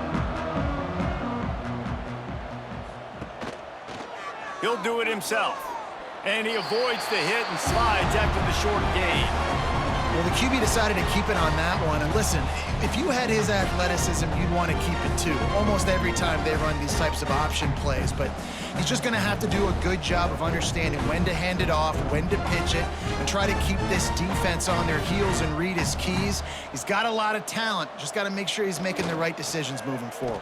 He'll do it himself, and he avoids the hit and slides after the short gain. Well, the QB decided to keep it on that one. And listen, if you had his athleticism, you'd want to keep it too. Almost every time they run these types of option plays. But he's just going to have to do a good job of understanding when to hand it off, when to pitch it, and try to keep this defense on their heels and read his keys. He's got a lot of talent. Just got to make sure he's making the right decisions moving forward.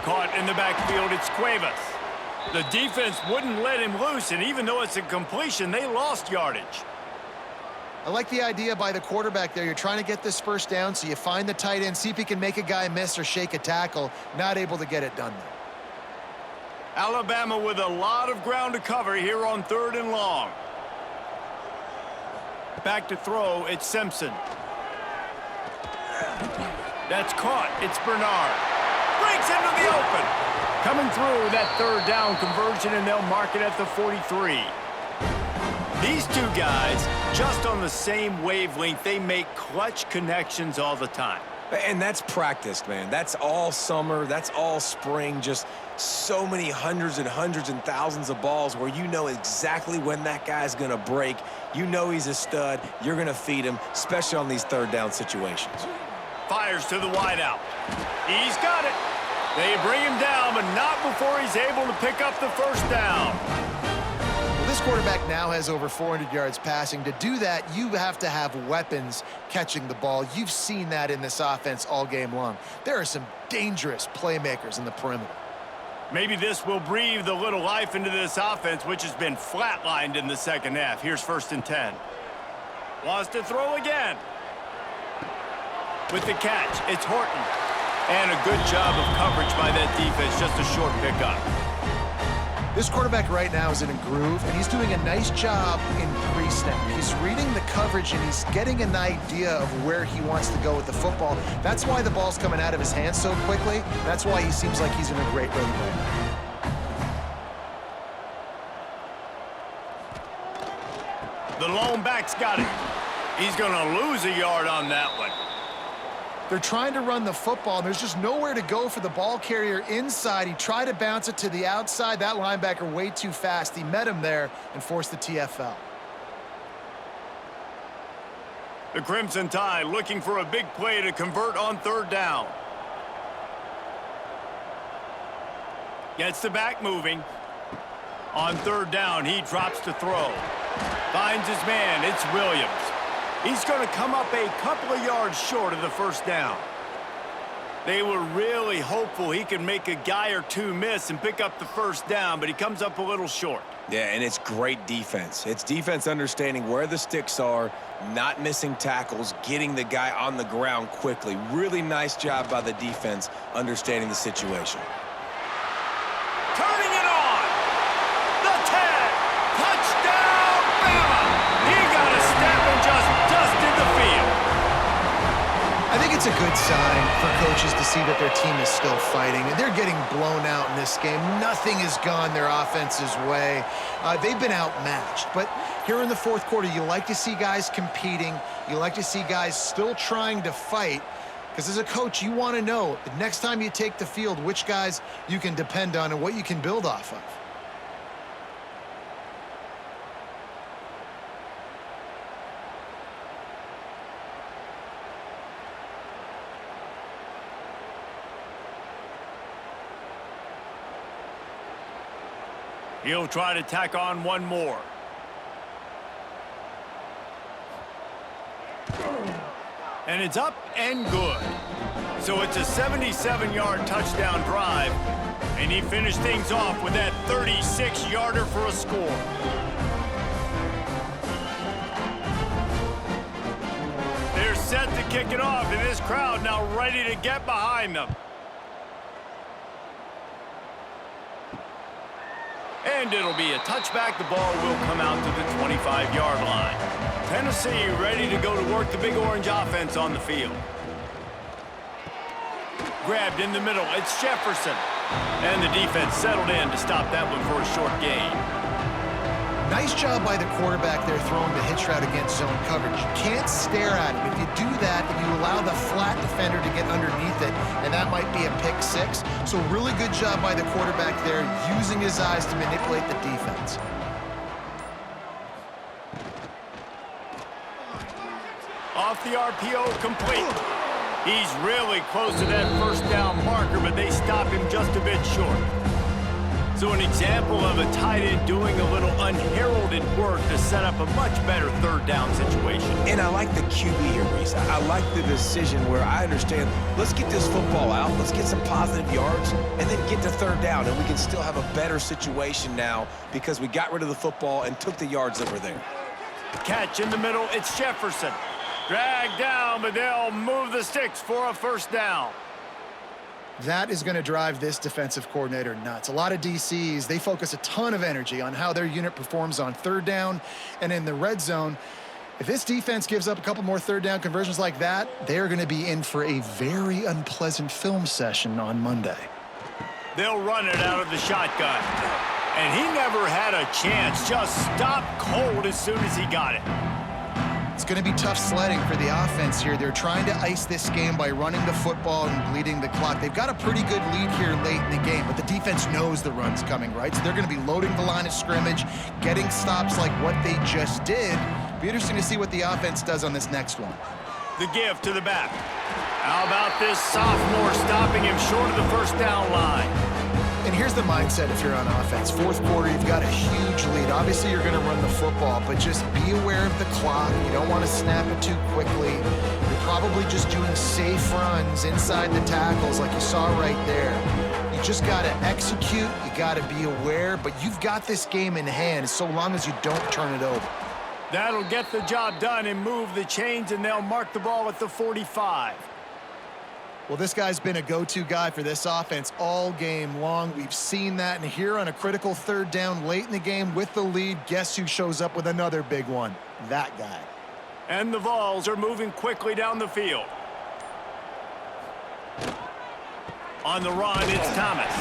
Caught in the backfield, it's Cuevas. The defense wouldn't let him loose, and even though it's a completion, they lost yardage. I like the idea by the quarterback there. You're trying to get this first down, so you find the tight end, see if he can make a guy miss or shake a tackle. Not able to get it done there. Alabama with a lot of ground to cover here on 3rd and long. Back to throw, it's Simpson. That's caught, it's Bernard. Breaks into the open. Coming through that 3rd down conversion, and they'll mark it at the 43. These two guys, just on the same wavelength, they make clutch connections all the time. And that's practiced, man. That's all summer. That's all spring. Just so many hundreds and thousands of balls where you know exactly when that guy's going to break. You know he's a stud. You're going to feed him, especially on these 3rd down situations. Fires to the wideout. He's got it. They bring him down, but not before he's able to pick up the first down. Well, this quarterback now has over 400 yards passing. To do that, you have to have weapons catching the ball. You've seen that in this offense all game long. There are some dangerous playmakers in the perimeter. Maybe this will breathe a little life into this offense, which has been flatlined in the second half. Here's 1st and 10. Wants to throw again. With the catch, it's Horton. And a good job of coverage by that defense, just a short pickup. This quarterback right now is in a groove, and he's doing a nice job in pre-snap. He's reading the coverage, and he's getting an idea of where he wants to go with the football. That's why the ball's coming out of his hands so quickly. That's why he seems like he's in a great rhythm right now. The lone back's got it. He's going to lose a yard on that one. They're trying to run the football, and there's just nowhere to go for the ball carrier inside. He tried to bounce it to the outside. That linebacker way too fast. He met him there and forced the TFL. The Crimson Tide looking for a big play to convert on 3rd down. Gets the back moving. On 3rd down, he drops to throw. Finds his man, it's Williams. He's going to come up a couple of yards short of the first down. They were really hopeful he could make a guy or two miss and pick up the first down, but he comes up a little short. Yeah, and it's great defense. It's defense understanding where the sticks are, not missing tackles, getting the guy on the ground quickly. Really nice job by the defense understanding the situation. Turning it on. The 10. Touchdown, Bama. He got a step and just dusted the field. I think it's a good sign for coaches to see that their team is still fighting. They're getting blown out in this game. Nothing has gone their offense's way. They've been outmatched. But here in the 4th quarter, you like to see guys competing. You like to see guys still trying to fight. Because as a coach, you want to know the next time you take the field, which guys you can depend on and what you can build off of. He'll try to tack on one more. And it's up and good. So it's a 77-yard touchdown drive, and he finished things off with that 36-yarder for a score. They're set to kick it off, and this crowd now ready to get behind them. And it'll be a touchback. The ball will come out to the 25-yard line. Tennessee ready to go to work the Big Orange offense on the field. Grabbed in the middle. It's Jefferson. And the defense settled in to stop that one for a short gain. Nice job by the quarterback there throwing the hitch route against zone coverage. You can't stare at him. If you do that, then you allow the flat defender to get underneath it, and that might be a pick six. So really good job by the quarterback there, using his eyes to manipulate the defense. Off the RPO, complete. He's really close to that first down marker, but they stop him just a bit short. So an example of a tight end doing a little unheralded work to set up a much better third down situation. And I like the QB here, Reese. I like the decision where I understand, let's get this football out, let's get some positive yards, and then get to third down, and we can still have a better situation now because we got rid of the football and took the yards that were there. Catch in the middle, it's Jefferson. Dragged down, but they'll move the sticks for a first down. That is going to drive this defensive coordinator nuts. A lot of DCs, they focus a ton of energy on how their unit performs on third down and in the red zone. If this defense gives up a couple more third down conversions like that, they're going to be in for a very unpleasant film session on Monday. They'll run it out of the shotgun. And he never had a chance, just stopped cold as soon as he got it. It's going to be tough sledding for the offense here. They're trying to ice this game by running the football and bleeding the clock. They've got a pretty good lead here late in the game, but the defense knows the run's coming, right? So they're going to be loading the line of scrimmage, getting stops like what they just did. Be interesting to see what the offense does on this next one. The give to the back. How about this sophomore stopping him short of the first down line? And here's the mindset if you're on offense. Fourth quarter, you've got a huge lead. Obviously, you're going to run the football, but just be aware of the clock. You don't want to snap it too quickly. You're probably just doing safe runs inside the tackles like you saw right there. You just got to execute. You got to be aware, but you've got this game in hand so long as you don't turn it over. That'll get the job done and move the chains, and they'll mark the ball at the 45. Well, this guy's been a go-to guy for this offense all game long. We've seen that, and here on a critical third down late in the game with the lead, guess who shows up with another big one? That guy. And the Vols are moving quickly down the field. On the run, it's Thomas.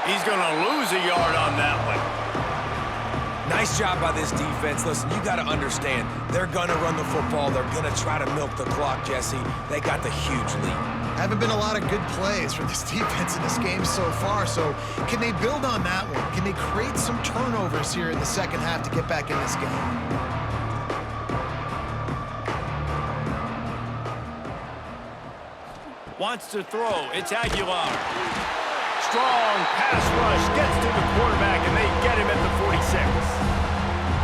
He's going to lose a yard on that one. Nice job by this defense. Listen, you got to understand, they're going to run the football. They're going to try to milk the clock, Jesse. They got the huge lead. Haven't been a lot of good plays for this defense in this game so far, so can they build on that one? Can they create some turnovers here in the second half to get back in this game? Wants to throw. It's Aguilar. Strong pass rush. Gets to the quarterback, and they get him at the 46.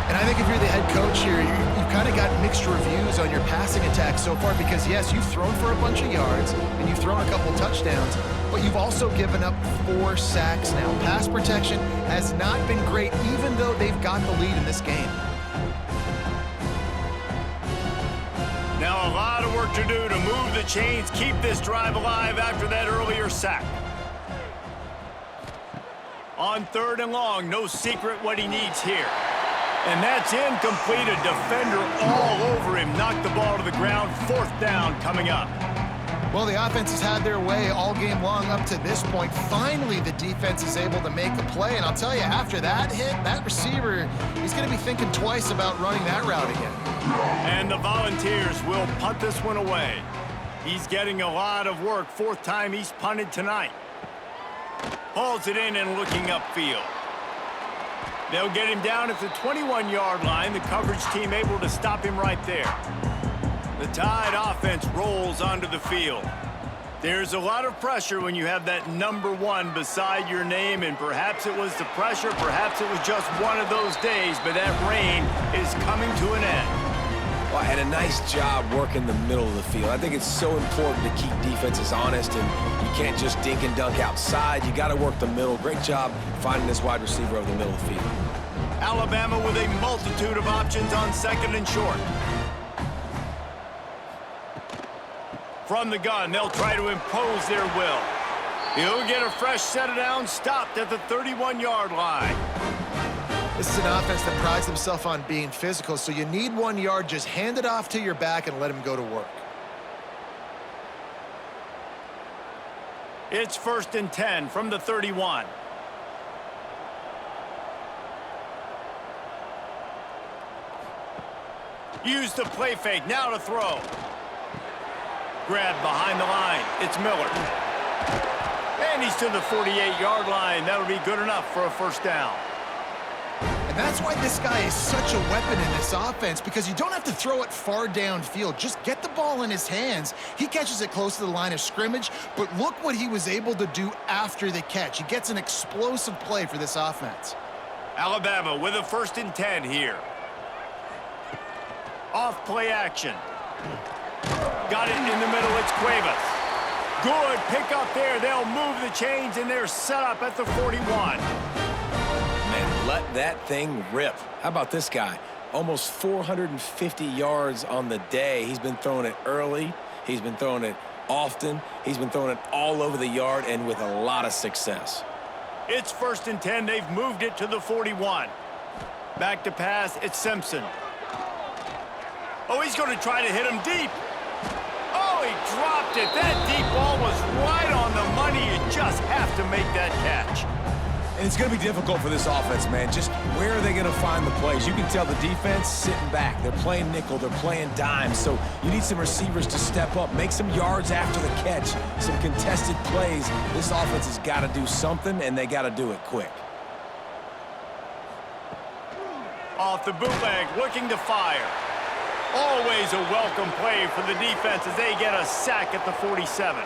And I think if you're the head coach here, you've kind of got mixed reviews on your passing attack so far because, yes, you've thrown for a bunch of yards and you've thrown a couple touchdowns, but you've also given up 4 sacks now. Pass protection has not been great, even though they've got the lead in this game. Now a lot of work to do to move the chains, keep this drive alive after that earlier sack. On third and long, no secret what he needs here. And that's incomplete. A defender all over him. Knocked the ball to the ground. Fourth down coming up. Well, the offense has had their way all game long up to this point. Finally, the defense is able to make a play. And I'll tell you, after that hit, that receiver, he's going to be thinking twice about running that route again. And the Volunteers will punt this one away. He's getting a lot of work. 4th time he's punted tonight. Hauls it in and looking upfield. They'll get him down at the 21-yard line. The coverage team able to stop him right there. The Tide offense rolls onto the field. There's a lot of pressure when you have that number 1 beside your name, and perhaps it was the pressure, perhaps it was just one of those days, but that rain is coming to an end. Well, and a nice job working the middle of the field. I think it's so important to keep defenses honest, and you can't just dink and dunk outside. You got to work the middle. Great job finding this wide receiver over the middle of the field. Alabama with a multitude of options on 2nd and short. From the gun, they'll try to impose their will. He'll get a fresh set of downs, stopped at the 31-yard line. This is an offense that prides themselves on being physical, so you need 1 yard, just hand it off to your back and let him go to work. It's 1st and 10 from the 31. Use the play fake, now to throw. Grab behind the line, it's Miller. And he's to the 48-yard line. That'll be good enough for a 1st down. And that's why this guy is such a weapon in this offense, because you don't have to throw it far downfield. Just get the ball in his hands. He catches it close to the line of scrimmage, but look what he was able to do after the catch. He gets an explosive play for this offense. Alabama with a 1st and 10 here. Off play action. Got it in the middle, it's Cuevas. Good pick up there. They'll move the chains, and they're set up at the 41. Man, let that thing rip. How about this guy? Almost 450 yards on the day. He's been throwing it early. He's been throwing it often. He's been throwing it all over the yard and with a lot of success. It's 1st and 10. They've moved it to the 41. Back to pass, it's Simpson. Oh, he's going to try to hit him deep. Oh, he dropped it. That deep ball was right on the money. You just have to make that catch. And it's going to be difficult for this offense, man. Just where are they going to find the plays? You can tell the defense sitting back. They're playing nickel. They're playing dime. So you need some receivers to step up, make some yards after the catch, some contested plays. This offense has got to do something, and they got to do it quick. Off the bootleg, looking to fire. Always a welcome play for the defense as they get a sack at the 47.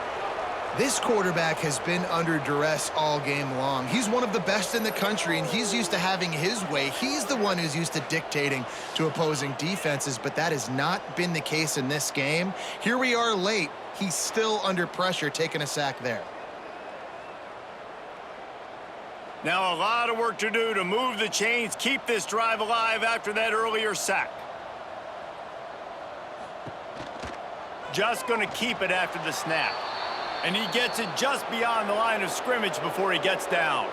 This quarterback has been under duress all game long. He's one of the best in the country, and he's used to having his way. He's the one who's used to dictating to opposing defenses, but that has not been the case in this game. Here we are late. He's still under pressure, taking a sack there. Now a lot of work to do to move the chains, keep this drive alive after that earlier sack. Just going to keep it after the snap. And he gets it just beyond the line of scrimmage before he gets down.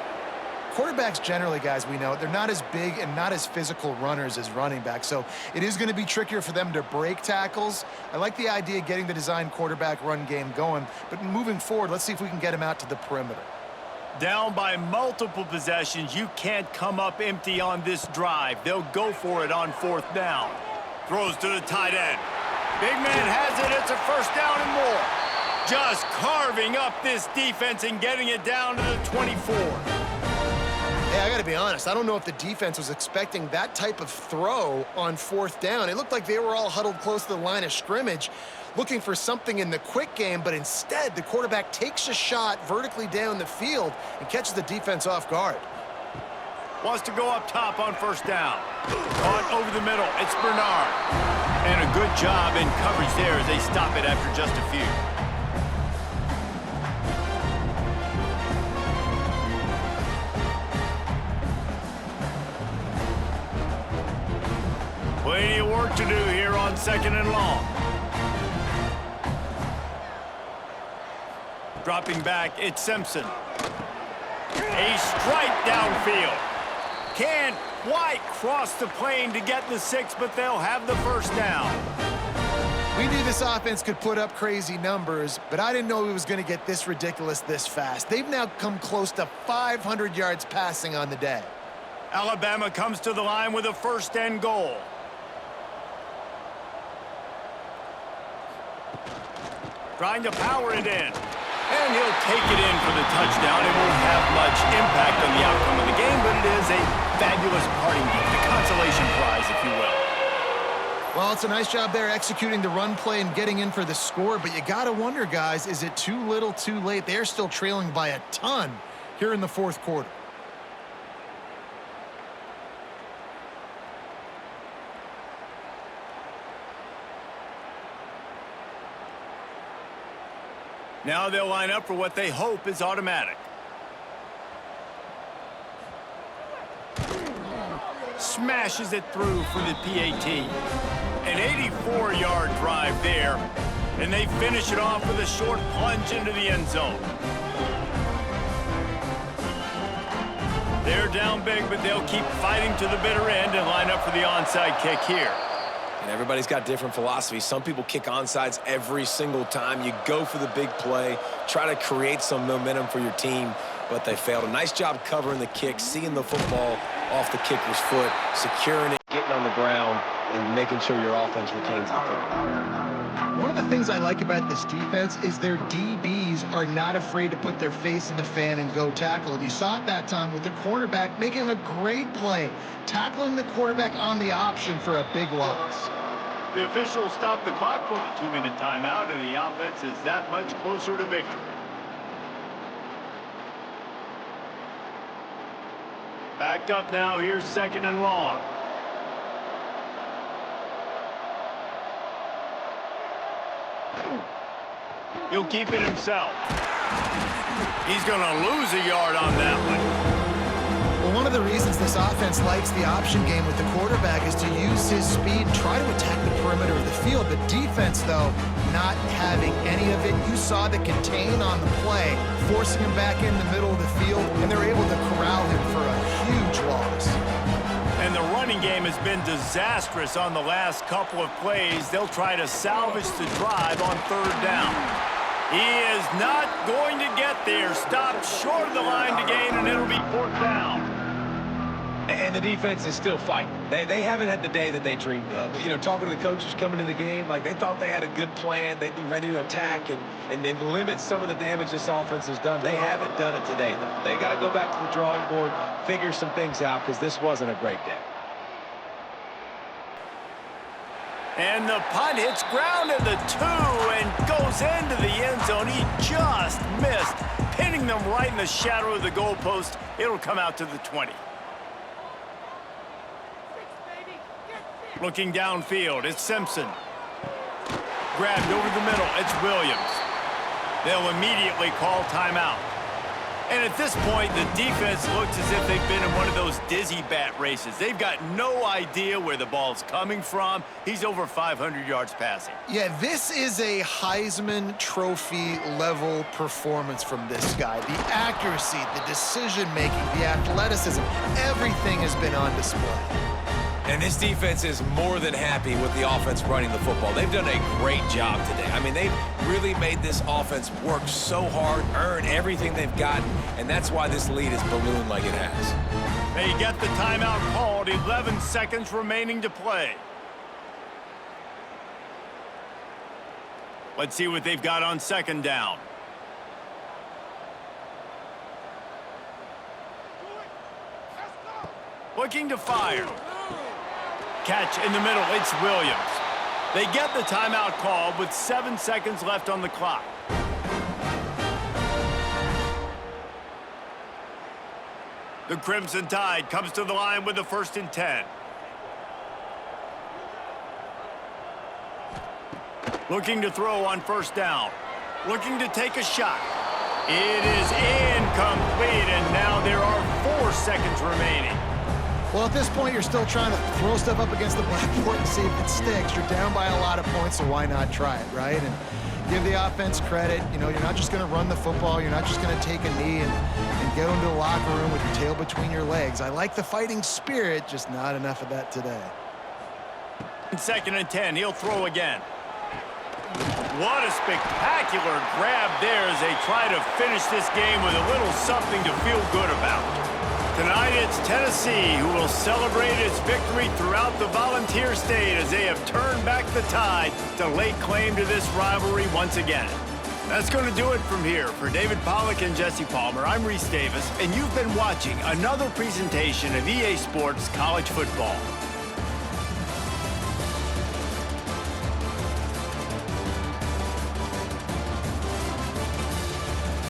Quarterbacks generally, guys, we know, they're not as big and not as physical runners as running backs, so it is going to be trickier for them to break tackles. I like the idea of getting the design quarterback run game going, but moving forward, let's see if we can get him out to the perimeter. Down by multiple possessions, you can't come up empty on this drive. They'll go for it on 4th down. Throws to the tight end. Big man has it. It's a 1st down and more. Just carving up this defense and getting it down to the 24. Hey, I got to be honest. I don't know if the defense was expecting that type of throw on 4th down. It looked like they were all huddled close to the line of scrimmage, looking for something in the quick game, but instead the quarterback takes a shot vertically down the field and catches the defense off guard. Wants to go up top on 1st down. Caught over the middle. It's Bernard. And a good job in coverage there as they stop it after just a few. Plenty of work to do here on 2nd and long. Dropping back, it's Simpson. A strike downfield. Can't quite cross the plane to get the 6, but they'll have the 1st down. We knew this offense could put up crazy numbers, but I didn't know it was going to get this ridiculous this fast. They've now come close to 500 yards passing on the day. Alabama comes to the line with a 1st and goal. Trying to power it in. And he'll take it in for the touchdown. It won't have much impact on the outcome of the game, but it is a fabulous parting gift, a consolation prize, if you will. Well, it's a nice job there executing the run play and getting in for the score, but you got to wonder, guys, is it too little too late? They're still trailing by a ton here in the fourth quarter. Now they'll line up for what they hope is automatic. Smashes it through for the PAT. An 84-yard drive there, and they finish it off with a short plunge into the end zone. They're down big, but they'll keep fighting to the bitter end and line up for the onside kick here. And everybody's got different philosophies. Some people kick onsides every single time. You go for the big play, try to create some momentum for your team, but they failed. A nice job covering the kick, seeing the football off the kicker's foot, securing it, getting on the ground, and making sure your offense retains the football. One of the things I like about this defense is their DBs are not afraid to put their face in the fan and go tackle. And you saw it that time with the cornerback making a great play, tackling the quarterback on the option for a big loss. The officials stop the clock for the 2-minute timeout, and the offense is that much closer to victory. Backed up now, here's 2nd and long. He'll keep it himself. He's going to lose a yard on that one. Well, one of the reasons this offense likes the option game with the quarterback is to use his speed, try to attack the perimeter of the field. The defense, though, not having any of it. You saw the contain on the play, forcing him back in the middle of the field, and they're able to corral him for a huge loss. And the running game has been disastrous on the last couple of plays. They'll try to salvage the drive on 3rd down. He is not going to get there. Stopped short of the line to gain, and it'll be 4th down. And the defense is still fighting. They haven't had the day that they dreamed of. You know, talking to the coaches coming into the game, like they thought they had a good plan. They'd be ready to attack and then limit some of the damage this offense has done. They haven't done it today. They got to go back to the drawing board, figure some things out, because this wasn't a great day. And the punt hits ground at the 2 and goes into the end zone. He just missed, pinning them right in the shadow of the goalpost. It'll come out to the 20. Looking downfield, it's Simpson. Grabbed over the middle, it's Williams. They'll immediately call timeout. And at this point, the defense looks as if they've been in one of those dizzy bat races. They've got no idea where the ball's coming from. He's over 500 yards passing. Yeah, this is a Heisman Trophy level performance from this guy. The accuracy, the decision-making, the athleticism, everything has been on display. And this defense is more than happy with the offense running the football. They've done a great job today. I mean, they've really made this offense work so hard, earn everything they've gotten, and that's why this lead is ballooned like it has. They get the timeout called, 11 seconds remaining to play. Let's see what they've got on 2nd down. Looking to fire. Catch in the middle, it's Williams. They get the timeout called with 7 seconds left on the clock. The Crimson Tide comes to the line with a 1st and 10. Looking to throw on 1st down. Looking to take a shot. It is incomplete, and now there are 4 seconds remaining. Well, at this point, you're still trying to throw stuff up against the blackboard and see if it sticks. You're down by a lot of points, so why not try it, right? And give the offense credit. You know, you're not just going to run the football. You're not just going to take a knee and get into the locker room with your tail between your legs. I like the fighting spirit, just not enough of that today. 2nd and 10, he'll throw again. What a spectacular grab there as they try to finish this game with a little something to feel good about. Tonight it's Tennessee who will celebrate its victory throughout the Volunteer State as they have turned back the tide to lay claim to this rivalry once again. That's going to do it from here. For David Pollack and Jesse Palmer, I'm Reese Davis, and you've been watching another presentation of EA Sports College Football.